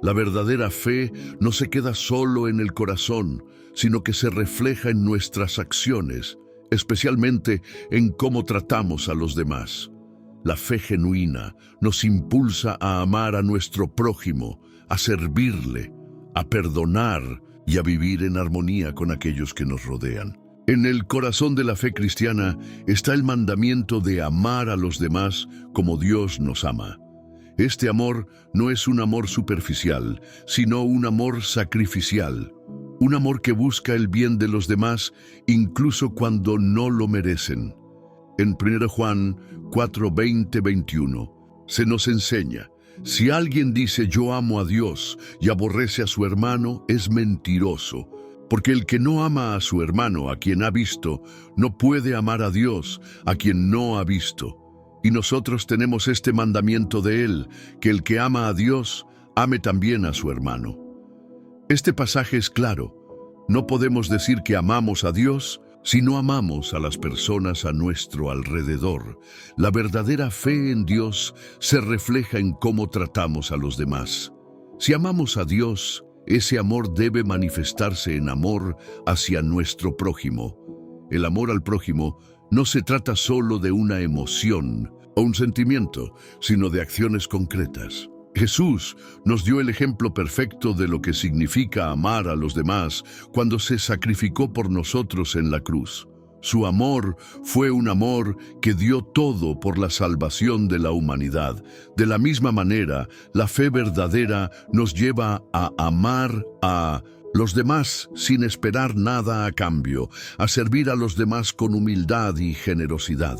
La verdadera fe no se queda solo en el corazón, sino que se refleja en nuestras acciones, especialmente en cómo tratamos a los demás. La fe genuina nos impulsa a amar a nuestro prójimo, a servirle, a perdonar y a vivir en armonía con aquellos que nos rodean. En el corazón de la fe cristiana está el mandamiento de amar a los demás como Dios nos ama. Este amor no es un amor superficial, sino un amor sacrificial, un amor que busca el bien de los demás incluso cuando no lo merecen. En 1 Juan 4, 20, 21 se nos enseña: si alguien dice yo amo a Dios y aborrece a su hermano, es mentiroso. Porque el que no ama a su hermano, a quien ha visto, no puede amar a Dios, a quien no ha visto. Y nosotros tenemos este mandamiento de Él, que el que ama a Dios, ame también a su hermano. Este pasaje es claro. No podemos decir que amamos a Dios si no amamos a las personas a nuestro alrededor. La verdadera fe en Dios se refleja en cómo tratamos a los demás. Si amamos a Dios, ese amor debe manifestarse en amor hacia nuestro prójimo. El amor al prójimo no se trata solo de una emoción o un sentimiento, sino de acciones concretas. Jesús nos dio el ejemplo perfecto de lo que significa amar a los demás cuando se sacrificó por nosotros en la cruz. Su amor fue un amor que dio todo por la salvación de la humanidad. De la misma manera, la fe verdadera nos lleva a amar a los demás sin esperar nada a cambio, a servir a los demás con humildad y generosidad.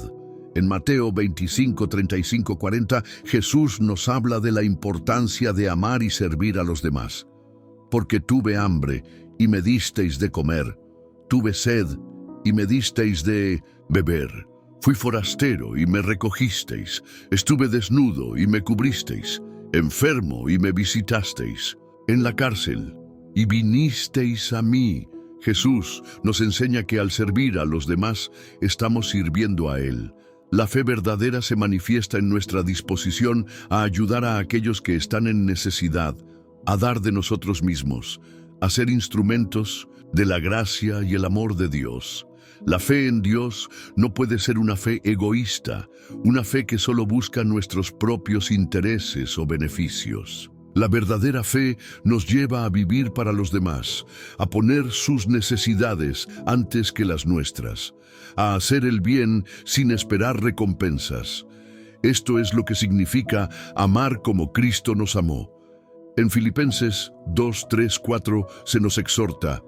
En Mateo 25, 35, 40, Jesús nos habla de la importancia de amar y servir a los demás. Porque tuve hambre y me disteis de comer, tuve sed y me disteis de beber. Fui forastero y me recogisteis, estuve desnudo y me cubristeis, enfermo y me visitasteis, en la cárcel y vinisteis a mí. Jesús nos enseña que al servir a los demás estamos sirviendo a Él. La fe verdadera se manifiesta en nuestra disposición a ayudar a aquellos que están en necesidad, a dar de nosotros mismos, a ser instrumentos de la gracia y el amor de Dios. La fe en Dios no puede ser una fe egoísta, una fe que solo busca nuestros propios intereses o beneficios. La verdadera fe nos lleva a vivir para los demás, a poner sus necesidades antes que las nuestras, a hacer el bien sin esperar recompensas. Esto es lo que significa amar como Cristo nos amó. En Filipenses 2, 3, 4 se nos exhorta: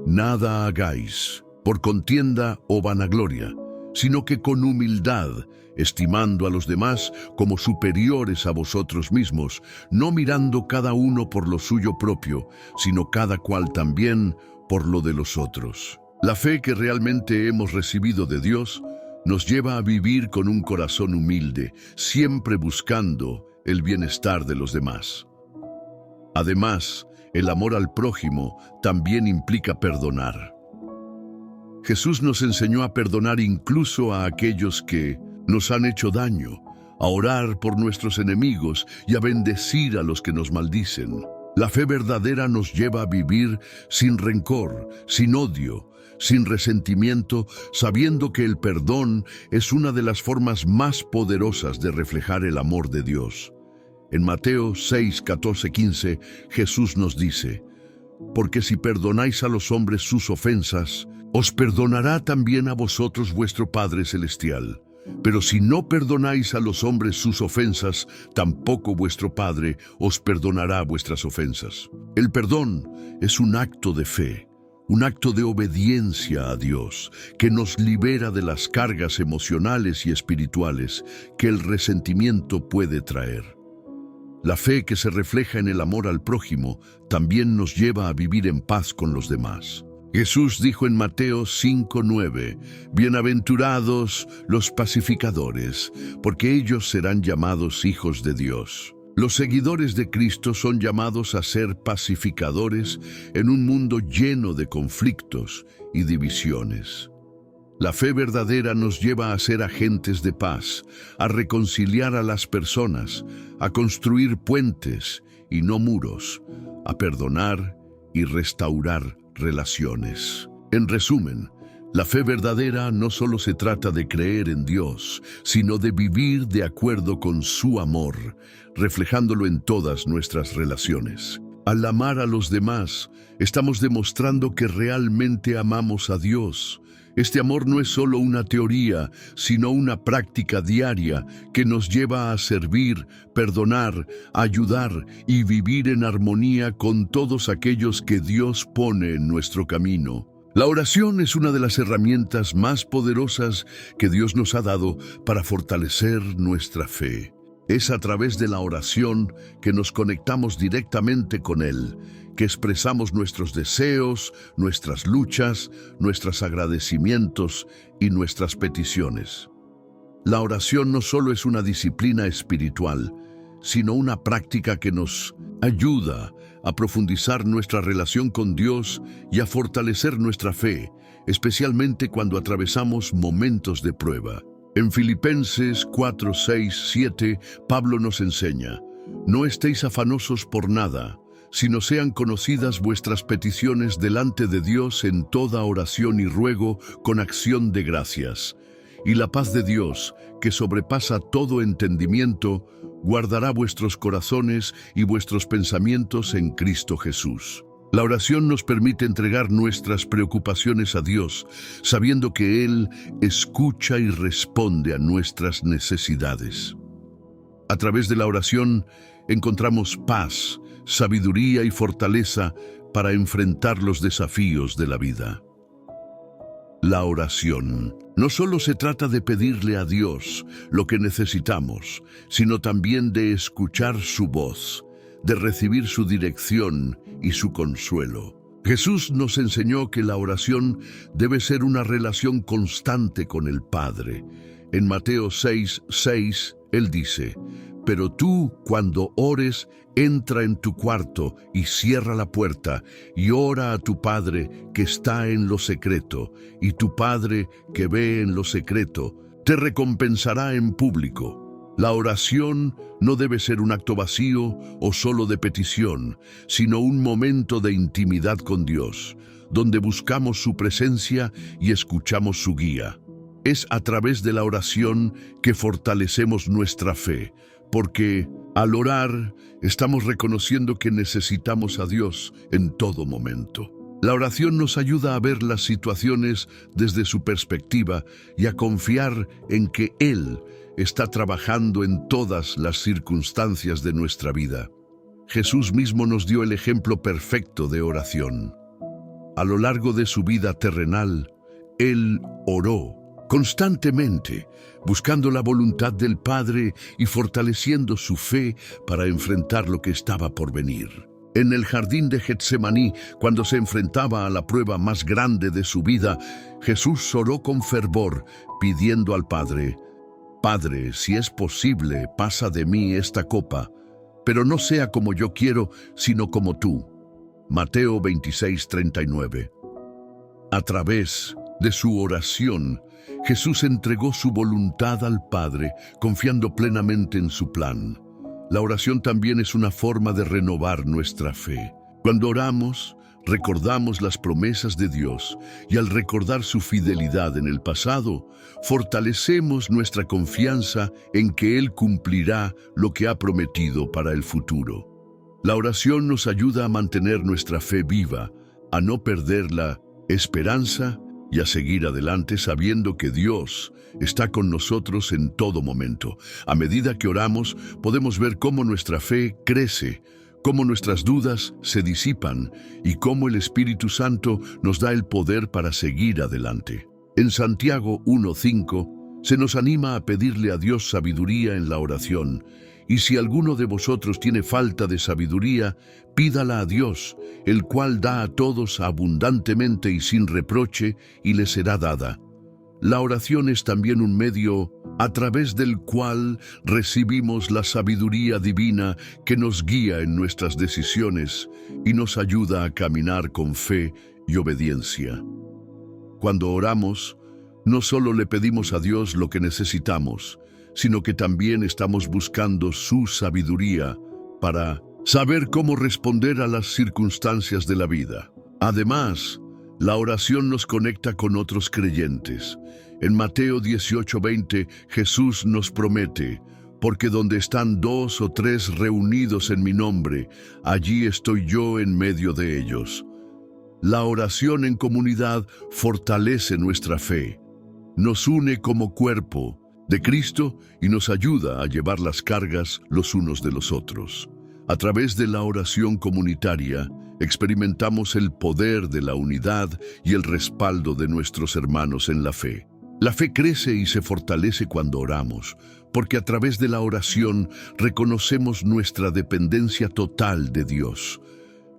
nada hagáis por contienda o vanagloria, sino que con humildad, estimando a los demás como superiores a vosotros mismos, no mirando cada uno por lo suyo propio, sino cada cual también por lo de los otros. La fe que realmente hemos recibido de Dios nos lleva a vivir con un corazón humilde, siempre buscando el bienestar de los demás. Además, el amor al prójimo también implica perdonar. Jesús nos enseñó a perdonar incluso a aquellos que nos han hecho daño, a orar por nuestros enemigos y a bendecir a los que nos maldicen. La fe verdadera nos lleva a vivir sin rencor, sin odio, sin resentimiento, sabiendo que el perdón es una de las formas más poderosas de reflejar el amor de Dios. En Mateo 6, 14, 15, Jesús nos dice: porque si perdonáis a los hombres sus ofensas, os perdonará también a vosotros vuestro Padre Celestial. Pero si no perdonáis a los hombres sus ofensas, tampoco vuestro Padre os perdonará vuestras ofensas. El perdón es un acto de fe, un acto de obediencia a Dios, que nos libera de las cargas emocionales y espirituales que el resentimiento puede traer. La fe que se refleja en el amor al prójimo también nos lleva a vivir en paz con los demás. Jesús dijo en Mateo 5:9, bienaventurados los pacificadores, porque ellos serán llamados hijos de Dios. Los seguidores de Cristo son llamados a ser pacificadores en un mundo lleno de conflictos y divisiones. La fe verdadera nos lleva a ser agentes de paz, a reconciliar a las personas, a construir puentes y no muros, a perdonar y restaurar relaciones. En resumen, la fe verdadera no solo se trata de creer en Dios, sino de vivir de acuerdo con su amor, reflejándolo en todas nuestras relaciones. Al amar a los demás, estamos demostrando que realmente amamos a Dios. Este amor no es solo una teoría, sino una práctica diaria que nos lleva a servir, perdonar, ayudar y vivir en armonía con todos aquellos que Dios pone en nuestro camino. La oración es una de las herramientas más poderosas que Dios nos ha dado para fortalecer nuestra fe. Es a través de la oración que nos conectamos directamente con Él, que expresamos nuestros deseos, nuestras luchas, nuestros agradecimientos y nuestras peticiones. La oración no solo es una disciplina espiritual, sino una práctica que nos ayuda a profundizar nuestra relación con Dios y a fortalecer nuestra fe, especialmente cuando atravesamos momentos de prueba. En Filipenses 4, 6, 7, Pablo nos enseña: no estéis afanosos por nada, sino sean conocidas vuestras peticiones delante de Dios en toda oración y ruego con acción de gracias. Y la paz de Dios, que sobrepasa todo entendimiento, guardará vuestros corazones y vuestros pensamientos en Cristo Jesús. La oración nos permite entregar nuestras preocupaciones a Dios, sabiendo que Él escucha y responde a nuestras necesidades. A través de la oración encontramos paz, sabiduría y fortaleza para enfrentar los desafíos de la vida. La oración no solo se trata de pedirle a Dios lo que necesitamos, sino también de escuchar su voz, de recibir su dirección y su consuelo. Jesús nos enseñó que la oración debe ser una relación constante con el Padre. En Mateo 6, 6, Él dice: pero tú, cuando ores, entra en tu cuarto y cierra la puerta, y ora a tu Padre que está en lo secreto, y tu Padre que ve en lo secreto, te recompensará en público. La oración no debe ser un acto vacío o solo de petición, sino un momento de intimidad con Dios, donde buscamos su presencia y escuchamos su guía. Es a través de la oración que fortalecemos nuestra fe, porque al orar estamos reconociendo que necesitamos a Dios en todo momento. La oración nos ayuda a ver las situaciones desde su perspectiva y a confiar en que Él está trabajando en todas las circunstancias de nuestra vida. Jesús mismo nos dio el ejemplo perfecto de oración. A lo largo de su vida terrenal, Él oró constantemente, buscando la voluntad del Padre y fortaleciendo su fe para enfrentar lo que estaba por venir. En el jardín de Getsemaní, cuando se enfrentaba a la prueba más grande de su vida, Jesús oró con fervor, pidiendo al Padre: Padre, si es posible, pasa de mí esta copa, pero no sea como yo quiero, sino como tú. Mateo 26, 39. A través de su oración, Jesús entregó su voluntad al Padre, confiando plenamente en su plan. La oración también es una forma de renovar nuestra fe. Cuando oramos, recordamos las promesas de Dios y al recordar su fidelidad en el pasado, fortalecemos nuestra confianza en que Él cumplirá lo que ha prometido para el futuro. La oración nos ayuda a mantener nuestra fe viva, a no perder la esperanza y a seguir adelante sabiendo que Dios está con nosotros en todo momento. A medida que oramos, podemos ver cómo nuestra fe crece, cómo nuestras dudas se disipan y cómo el Espíritu Santo nos da el poder para seguir adelante. En Santiago 1:5 se nos anima a pedirle a Dios sabiduría en la oración, y si alguno de vosotros tiene falta de sabiduría, pídala a Dios, el cual da a todos abundantemente y sin reproche, y le será dada. La oración es también un medio a través del cual recibimos la sabiduría divina que nos guía en nuestras decisiones y nos ayuda a caminar con fe y obediencia. Cuando oramos, no solo le pedimos a Dios lo que necesitamos, sino que también estamos buscando su sabiduría para saber cómo responder a las circunstancias de la vida. Además, la oración nos conecta con otros creyentes. En Mateo 18:20, Jesús nos promete: porque donde están 2 o 3 reunidos en mi nombre, allí estoy yo en medio de ellos. La oración en comunidad fortalece nuestra fe, nos une como cuerpo de Cristo y nos ayuda a llevar las cargas los unos de los otros. A través de la oración comunitaria, experimentamos el poder de la unidad y el respaldo de nuestros hermanos en la fe. La fe crece y se fortalece cuando oramos, porque a través de la oración reconocemos nuestra dependencia total de Dios.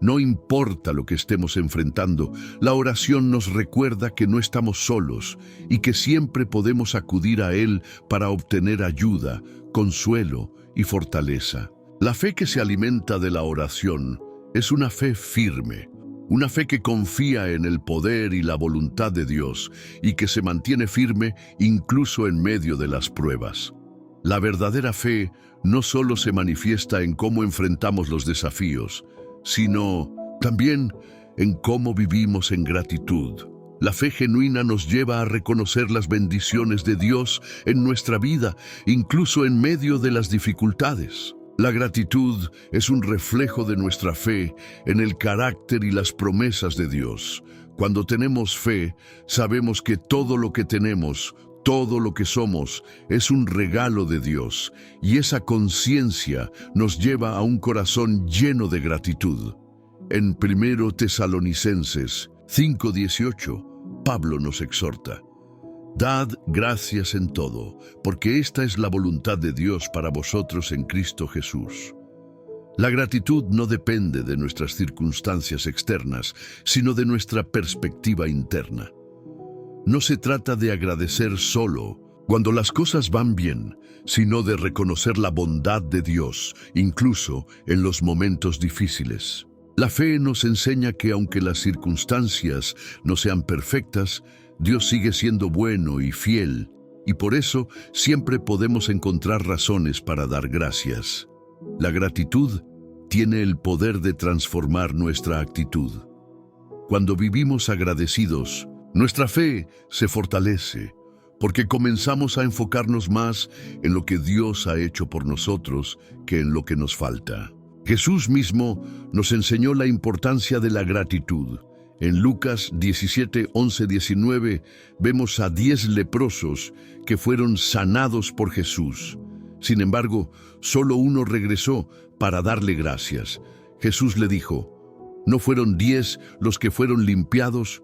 No importa lo que estemos enfrentando, la oración nos recuerda que no estamos solos y que siempre podemos acudir a Él para obtener ayuda, consuelo y fortaleza. La fe que se alimenta de la oración es una fe firme, una fe que confía en el poder y la voluntad de Dios y que se mantiene firme incluso en medio de las pruebas. La verdadera fe no solo se manifiesta en cómo enfrentamos los desafíos, sino también en cómo vivimos en gratitud. La fe genuina nos lleva a reconocer las bendiciones de Dios en nuestra vida, incluso en medio de las dificultades. La gratitud es un reflejo de nuestra fe en el carácter y las promesas de Dios. Cuando tenemos fe, sabemos que todo lo que tenemos, todo lo que somos, es un regalo de Dios, y esa conciencia nos lleva a un corazón lleno de gratitud. En 1 Tesalonicenses 5:18, Pablo nos exhorta: dad gracias en todo, porque esta es la voluntad de Dios para vosotros en Cristo Jesús. La gratitud no depende de nuestras circunstancias externas, sino de nuestra perspectiva interna. No se trata de agradecer solo cuando las cosas van bien, sino de reconocer la bondad de Dios, incluso en los momentos difíciles. La fe nos enseña que aunque las circunstancias no sean perfectas, Dios sigue siendo bueno y fiel, y por eso siempre podemos encontrar razones para dar gracias. La gratitud tiene el poder de transformar nuestra actitud. Cuando vivimos agradecidos, nuestra fe se fortalece, porque comenzamos a enfocarnos más en lo que Dios ha hecho por nosotros que en lo que nos falta. Jesús mismo nos enseñó la importancia de la gratitud. En Lucas 17, 11, 19 vemos a 10 leprosos que fueron sanados por Jesús. Sin embargo, solo uno regresó para darle gracias. Jesús le dijo: ¿no fueron 10 los que fueron limpiados?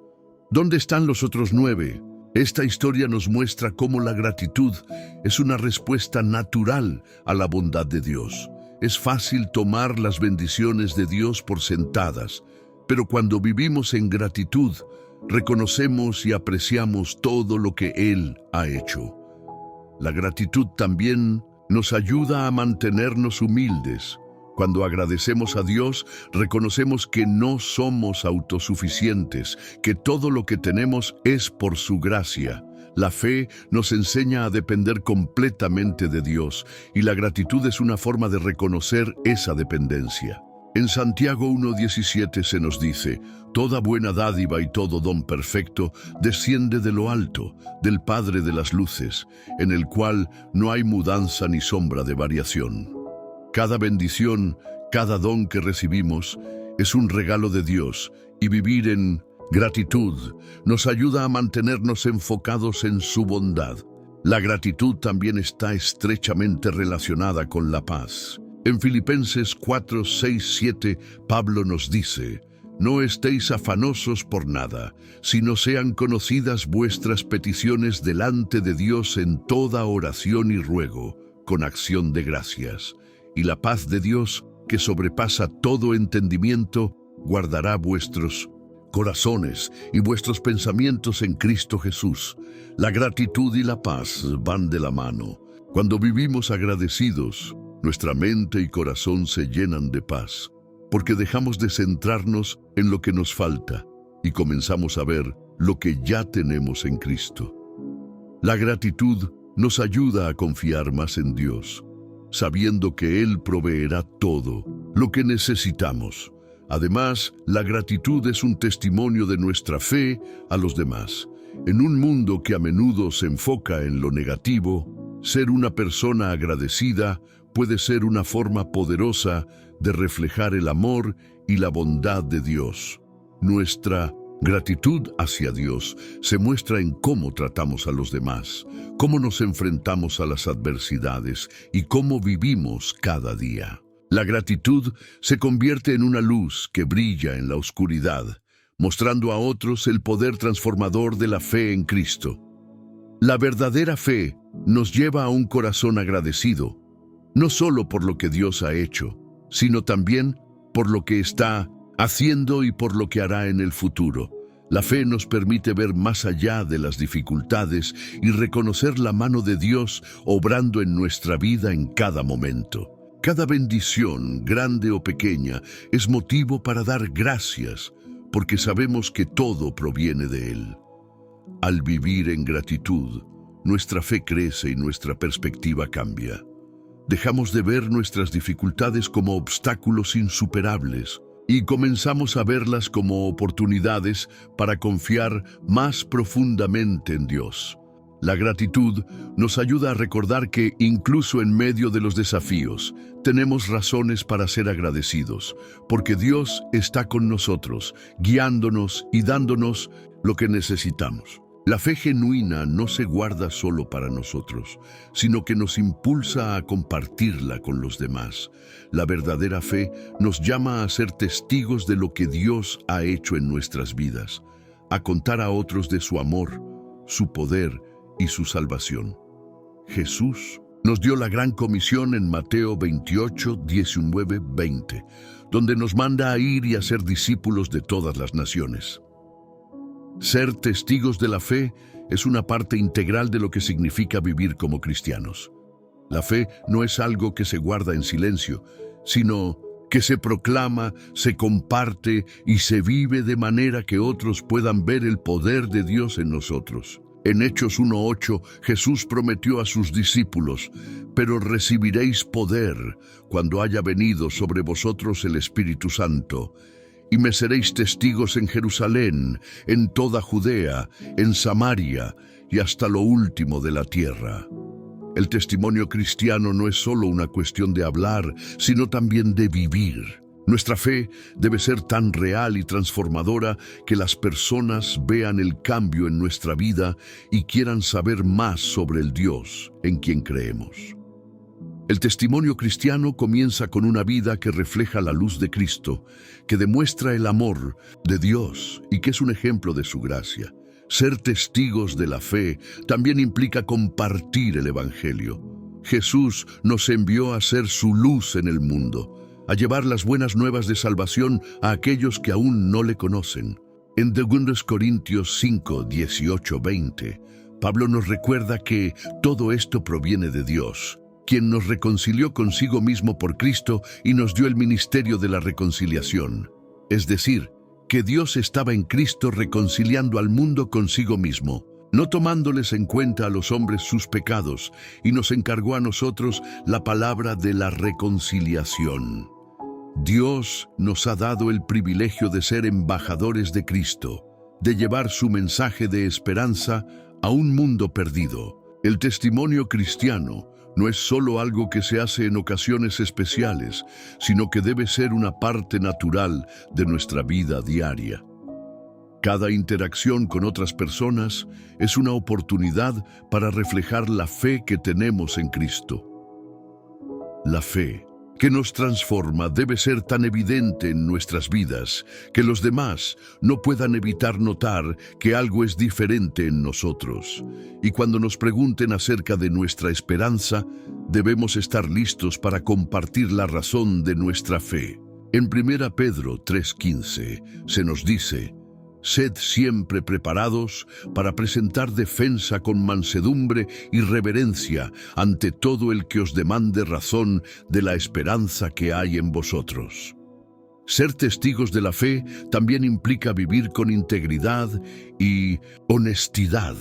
¿Dónde están los otros 9? Esta historia nos muestra cómo la gratitud es una respuesta natural a la bondad de Dios. Es fácil tomar las bendiciones de Dios por sentadas, pero cuando vivimos en gratitud, reconocemos y apreciamos todo lo que Él ha hecho. La gratitud también nos ayuda a mantenernos humildes. Cuando agradecemos a Dios, reconocemos que no somos autosuficientes, que todo lo que tenemos es por su gracia. La fe nos enseña a depender completamente de Dios y la gratitud es una forma de reconocer esa dependencia. En Santiago 1:17 se nos dice: «Toda buena dádiva y todo don perfecto desciende de lo alto, del Padre de las luces, en el cual no hay mudanza ni sombra de variación». Cada bendición, cada don que recibimos, es un regalo de Dios, y vivir en gratitud nos ayuda a mantenernos enfocados en su bondad. La gratitud también está estrechamente relacionada con la paz. En Filipenses 4:6-7, Pablo nos dice: «No estéis afanosos por nada, sino sean conocidas vuestras peticiones delante de Dios en toda oración y ruego, con acción de gracias. Y la paz de Dios, que sobrepasa todo entendimiento, guardará vuestros corazones y vuestros pensamientos en Cristo Jesús». La gratitud y la paz van de la mano. Cuando vivimos agradecidos, nuestra mente y corazón se llenan de paz, porque dejamos de centrarnos en lo que nos falta y comenzamos a ver lo que ya tenemos en Cristo. La gratitud nos ayuda a confiar más en Dios, sabiendo que Él proveerá todo lo que necesitamos. Además, la gratitud es un testimonio de nuestra fe a los demás. En un mundo que a menudo se enfoca en lo negativo, ser una persona agradecida puede ser una forma poderosa de reflejar el amor y la bondad de Dios. Nuestra gratitud hacia Dios se muestra en cómo tratamos a los demás, cómo nos enfrentamos a las adversidades y cómo vivimos cada día. La gratitud se convierte en una luz que brilla en la oscuridad, mostrando a otros el poder transformador de la fe en Cristo. La verdadera fe nos lleva a un corazón agradecido, no solo por lo que Dios ha hecho, sino también por lo que está haciendo y por lo que hará en el futuro. La fe nos permite ver más allá de las dificultades y reconocer la mano de Dios obrando en nuestra vida en cada momento. Cada bendición, grande o pequeña, es motivo para dar gracias, porque sabemos que todo proviene de Él. Al vivir en gratitud, nuestra fe crece y nuestra perspectiva cambia. Dejamos de ver nuestras dificultades como obstáculos insuperables y comenzamos a verlas como oportunidades para confiar más profundamente en Dios. La gratitud nos ayuda a recordar que, incluso en medio de los desafíos, tenemos razones para ser agradecidos, porque Dios está con nosotros, guiándonos y dándonos lo que necesitamos. La fe genuina no se guarda solo para nosotros, sino que nos impulsa a compartirla con los demás. La verdadera fe nos llama a ser testigos de lo que Dios ha hecho en nuestras vidas, a contar a otros de su amor, su poder y su salvación. Jesús nos dio la gran comisión en Mateo 28:19-20, donde nos manda a ir y a ser discípulos de todas las naciones. Ser testigos de la fe es una parte integral de lo que significa vivir como cristianos. La fe no es algo que se guarda en silencio, sino que se proclama, se comparte y se vive de manera que otros puedan ver el poder de Dios en nosotros. En Hechos 1:8, Jesús prometió a sus discípulos: «Pero recibiréis poder cuando haya venido sobre vosotros el Espíritu Santo, y me seréis testigos en Jerusalén, en toda Judea, en Samaria y hasta lo último de la tierra». El testimonio cristiano no es solo una cuestión de hablar, sino también de vivir. Nuestra fe debe ser tan real y transformadora que las personas vean el cambio en nuestra vida y quieran saber más sobre el Dios en quien creemos. El testimonio cristiano comienza con una vida que refleja la luz de Cristo, que demuestra el amor de Dios y que es un ejemplo de su gracia. Ser testigos de la fe también implica compartir el Evangelio. Jesús nos envió a ser su luz en el mundo, a llevar las buenas nuevas de salvación a aquellos que aún no le conocen. En 2 Corintios 5:18-20, Pablo nos recuerda que todo esto proviene de Dios, quien nos reconcilió consigo mismo por Cristo y nos dio el ministerio de la reconciliación. Es decir, que Dios estaba en Cristo reconciliando al mundo consigo mismo, no tomándoles en cuenta a los hombres sus pecados, y nos encargó a nosotros la palabra de la reconciliación. Dios nos ha dado el privilegio de ser embajadores de Cristo, de llevar su mensaje de esperanza a un mundo perdido. El testimonio cristiano no es solo algo que se hace en ocasiones especiales, sino que debe ser una parte natural de nuestra vida diaria. Cada interacción con otras personas es una oportunidad para reflejar la fe que tenemos en Cristo. La fe que nos transforma debe ser tan evidente en nuestras vidas que los demás no puedan evitar notar que algo es diferente en nosotros. Y cuando nos pregunten acerca de nuestra esperanza, debemos estar listos para compartir la razón de nuestra fe. En 1 Pedro 3:15 se nos dice: «Sed siempre preparados para presentar defensa con mansedumbre y reverencia ante todo el que os demande razón de la esperanza que hay en vosotros». Ser testigos de la fe también implica vivir con integridad y honestidad.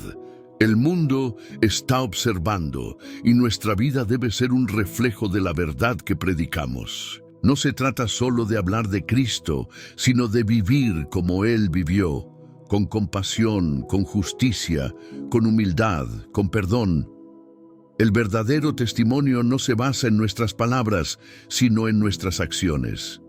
El mundo está observando y nuestra vida debe ser un reflejo de la verdad que predicamos. No se trata solo de hablar de Cristo, sino de vivir como Él vivió, con compasión, con justicia, con humildad, con perdón. El verdadero testimonio no se basa en nuestras palabras, sino en nuestras acciones.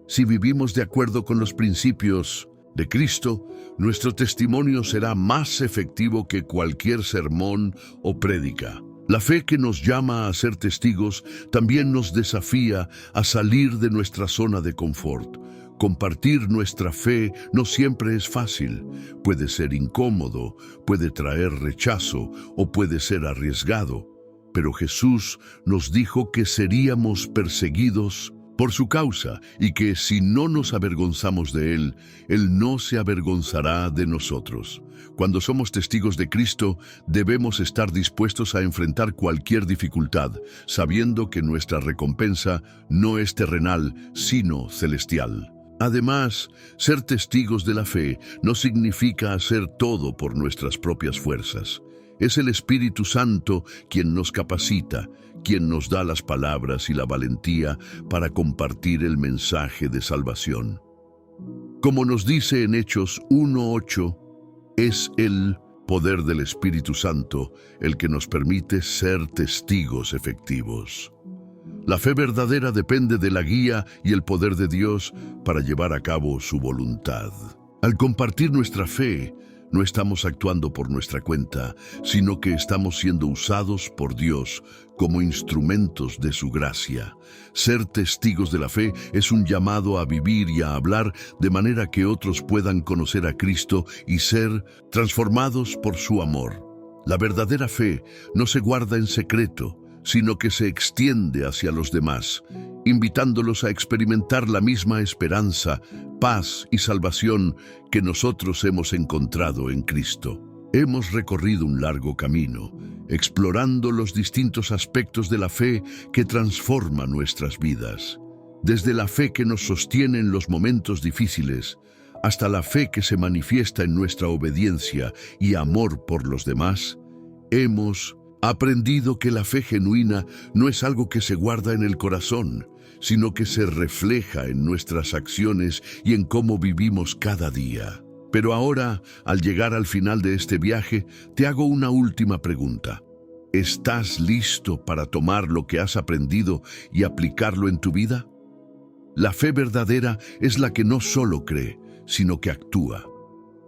Si vivimos de acuerdo con los principios de Cristo, nuestro testimonio será más efectivo que cualquier sermón o prédica. La fe que nos llama a ser testigos también nos desafía a salir de nuestra zona de confort. Compartir nuestra fe no siempre es fácil. Puede ser incómodo, puede traer rechazo o puede ser arriesgado. Pero Jesús nos dijo que seríamos perseguidos por su causa y que si no nos avergonzamos de Él, Él no se avergonzará de nosotros. Cuando somos testigos de Cristo, debemos estar dispuestos a enfrentar cualquier dificultad, sabiendo que nuestra recompensa no es terrenal, sino celestial. Además, ser testigos de la fe no significa hacer todo por nuestras propias fuerzas. Es el Espíritu Santo quien nos capacita, quien nos da las palabras y la valentía para compartir el mensaje de salvación. Como nos dice en Hechos 1:8, es el poder del Espíritu Santo el que nos permite ser testigos efectivos. La fe verdadera depende de la guía y el poder de Dios para llevar a cabo su voluntad. Al compartir nuestra fe, no estamos actuando por nuestra cuenta, sino que estamos siendo usados por Dios como instrumentos de su gracia. Ser testigos de la fe es un llamado a vivir y a hablar de manera que otros puedan conocer a Cristo y ser transformados por su amor. La verdadera fe no se guarda en secreto, sino que se extiende hacia los demás, invitándolos a experimentar la misma esperanza, paz y salvación que nosotros hemos encontrado en Cristo. Hemos recorrido un largo camino, explorando los distintos aspectos de la fe que transforma nuestras vidas. Desde la fe que nos sostiene en los momentos difíciles, hasta la fe que se manifiesta en nuestra obediencia y amor por los demás, hemos aprendido que la fe genuina no es algo que se guarda en el corazón, sino que se refleja en nuestras acciones y en cómo vivimos cada día. Pero ahora, al llegar al final de este viaje, te hago una última pregunta. ¿Estás listo para tomar lo que has aprendido y aplicarlo en tu vida? La fe verdadera es la que no solo cree, sino que actúa.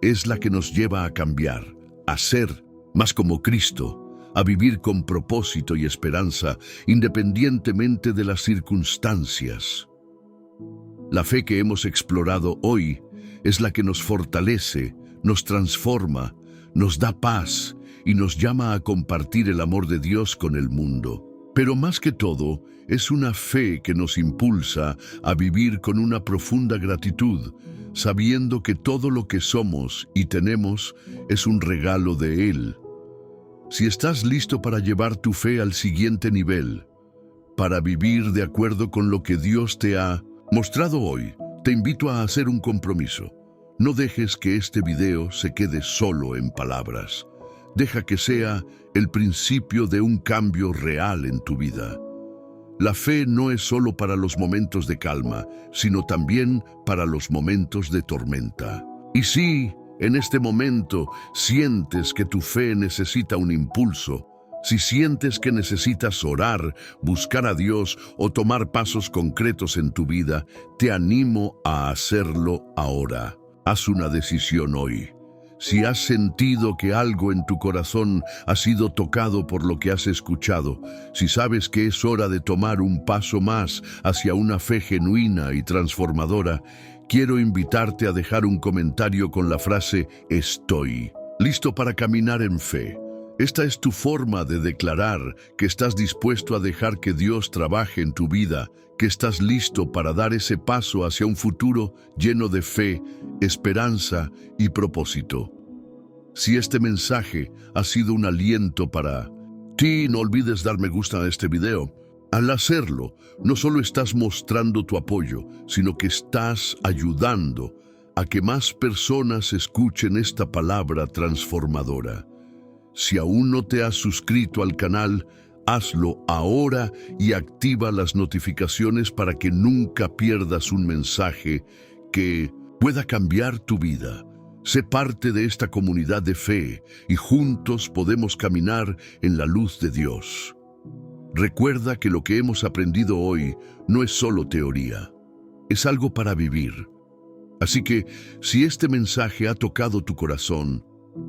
Es la que nos lleva a cambiar, a ser más como Cristo, a vivir con propósito y esperanza, independientemente de las circunstancias. La fe que hemos explorado hoy es la que nos fortalece, nos transforma, nos da paz y nos llama a compartir el amor de Dios con el mundo. Pero más que todo, es una fe que nos impulsa a vivir con una profunda gratitud, sabiendo que todo lo que somos y tenemos es un regalo de Él. Si estás listo para llevar tu fe al siguiente nivel, para vivir de acuerdo con lo que Dios te ha mostrado hoy, te invito a hacer un compromiso. No dejes que este video se quede solo en palabras. Deja que sea el principio de un cambio real en tu vida. La fe no es solo para los momentos de calma, sino también para los momentos de tormenta. Y si en este momento sientes que tu fe necesita un impulso, si sientes que necesitas orar, buscar a Dios o tomar pasos concretos en tu vida, te animo a hacerlo ahora. Haz una decisión hoy. Si has sentido que algo en tu corazón ha sido tocado por lo que has escuchado, si sabes que es hora de tomar un paso más hacia una fe genuina y transformadora, quiero invitarte a dejar un comentario con la frase «Estoy listo para caminar en fe». Esta es tu forma de declarar que estás dispuesto a dejar que Dios trabaje en tu vida, que estás listo para dar ese paso hacia un futuro lleno de fe, esperanza y propósito. Si este mensaje ha sido un aliento para ti, no olvides dar me gusta a este video. Al hacerlo, no solo estás mostrando tu apoyo, sino que estás ayudando a que más personas escuchen esta palabra transformadora. Si aún no te has suscrito al canal, hazlo ahora y activa las notificaciones para que nunca pierdas un mensaje que pueda cambiar tu vida. Sé parte de esta comunidad de fe y juntos podemos caminar en la luz de Dios. Recuerda que lo que hemos aprendido hoy no es solo teoría, es algo para vivir. Así que, si este mensaje ha tocado tu corazón,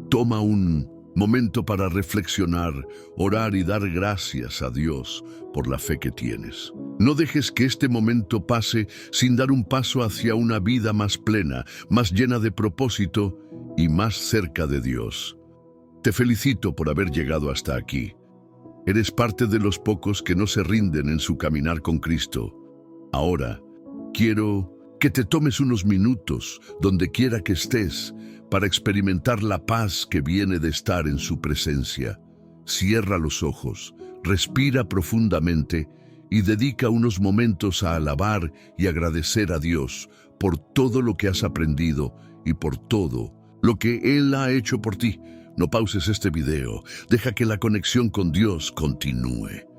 toma un momento para reflexionar, orar y dar gracias a Dios por la fe que tienes. No dejes que este momento pase sin dar un paso hacia una vida más plena, más llena de propósito y más cerca de Dios. Te felicito por haber llegado hasta aquí. Eres parte de los pocos que no se rinden en su caminar con Cristo. Ahora, quiero que te tomes unos minutos, donde quiera que estés, para experimentar la paz que viene de estar en su presencia. Cierra los ojos, respira profundamente y dedica unos momentos a alabar y agradecer a Dios por todo lo que has aprendido y por todo lo que Él ha hecho por ti. No pauses este video, deja que la conexión con Dios continúe.